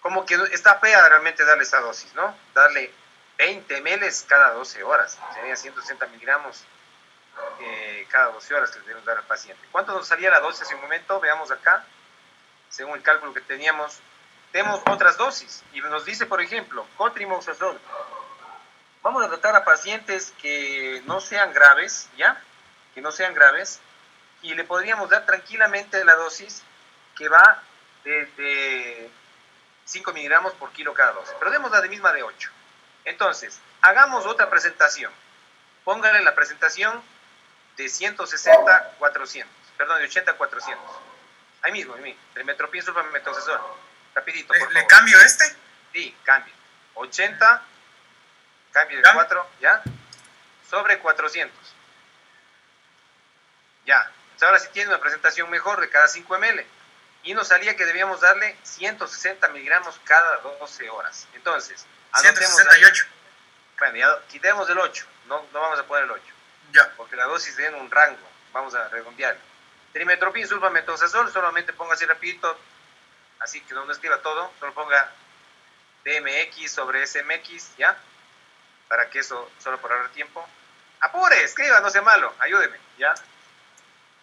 como que está fea realmente darle esa dosis, ¿no? Darle 20 ml cada 12 horas. Serían 160 miligramos cada 12 horas que le debemos dar al paciente. ¿Cuánto nos salía la dosis hace un momento? Veamos acá. Según el cálculo que teníamos, tenemos otras dosis. Y nos dice, por ejemplo, cotrimoxazol. Vamos a tratar a pacientes que no sean graves, ¿ya? Que no sean graves. Y le podríamos dar tranquilamente la dosis que va de 5 miligramos por kilo cada 12. Pero demos la de misma de 8. Entonces, hagamos otra presentación. Póngale la presentación de 160-400. Perdón, de 80-400. Ahí mismo, trimetoprim sulfamethoxazol. Rapidito, por favor. ¿Le cambio este? Sí, cambie. 80, cambie de 4, ¿ya? Sobre 400. Ya. Entonces ahora sí tiene una presentación mejor de cada 5 ml. Y nos salía que debíamos darle 160 miligramos cada 12 horas. Entonces, anotemos 168. Bueno, ya quitemos el 8. No vamos a poner el 8. Ya. Porque la dosis tiene un rango. Vamos a redondear. Trimetoprim sulfamethoxazol, solamente ponga así rapidito, así que no escriba todo, solo ponga DMX sobre SMX, ¿ya? Para que eso, solo por ahorrar tiempo. Apure, escriba, no sea malo, ayúdeme, ¿ya?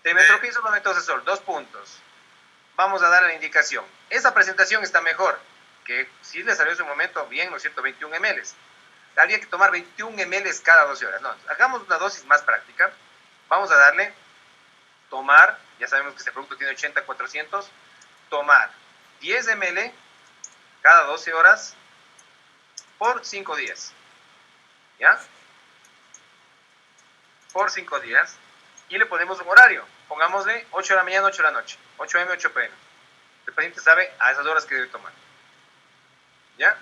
Trimetoprim sulfamethoxazol, 2 puntos. Vamos a dar la indicación. Esa presentación está mejor, que si le salió en su momento, bien, ¿no es cierto? 21 ml. Habría que tomar 21 ml cada 12 horas. No, hagamos una dosis más práctica. Vamos a darle, tomar, ya sabemos que este producto tiene 80-400, tomar 10 ml cada 12 horas por 5 días. ¿Ya? Por 5 días. Y le ponemos un horario. Pongámosle 8 de la mañana, 8 de la noche. 8 m, 8 p.m. El paciente sabe a esas horas que debe tomar. ¿Ya?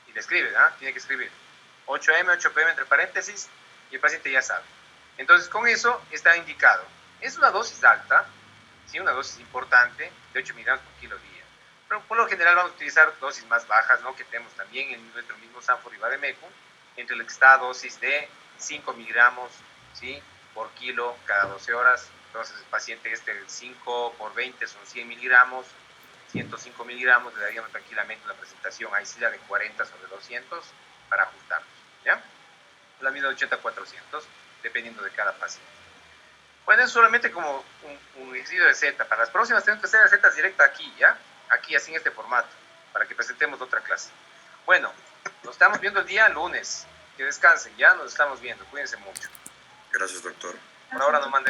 Y le escribe, ¿ah? Tiene que escribir 8 m, 8 p.m. entre paréntesis y el paciente ya sabe. Entonces, con eso está indicado. Es una dosis alta, ¿sí? Una dosis importante de 8 miligramos por kilo día. Pero por lo general vamos a utilizar dosis más bajas, ¿no? Que tenemos también en nuestro mismo Sanfor y Vademécum, entre la que está dosis de 5 miligramos, ¿sí? Por kilo cada 12 horas. Entonces, el paciente 5 por 20 son 100 miligramos, 105 miligramos, le daríamos tranquilamente una presentación ahí sí la de 40 sobre 200 para ajustarnos, ¿ya? La misma de 80-400, dependiendo de cada paciente. Bueno, es solamente como un ejercicio de Z. Para las próximas tenemos que hacer recetas directas aquí, ¿ya? Aquí, así en este formato, para que presentemos otra clase. Bueno, nos estamos viendo el día lunes. Que descansen, ya nos estamos viendo. Cuídense mucho. Gracias, doctor. Por ahora no manden.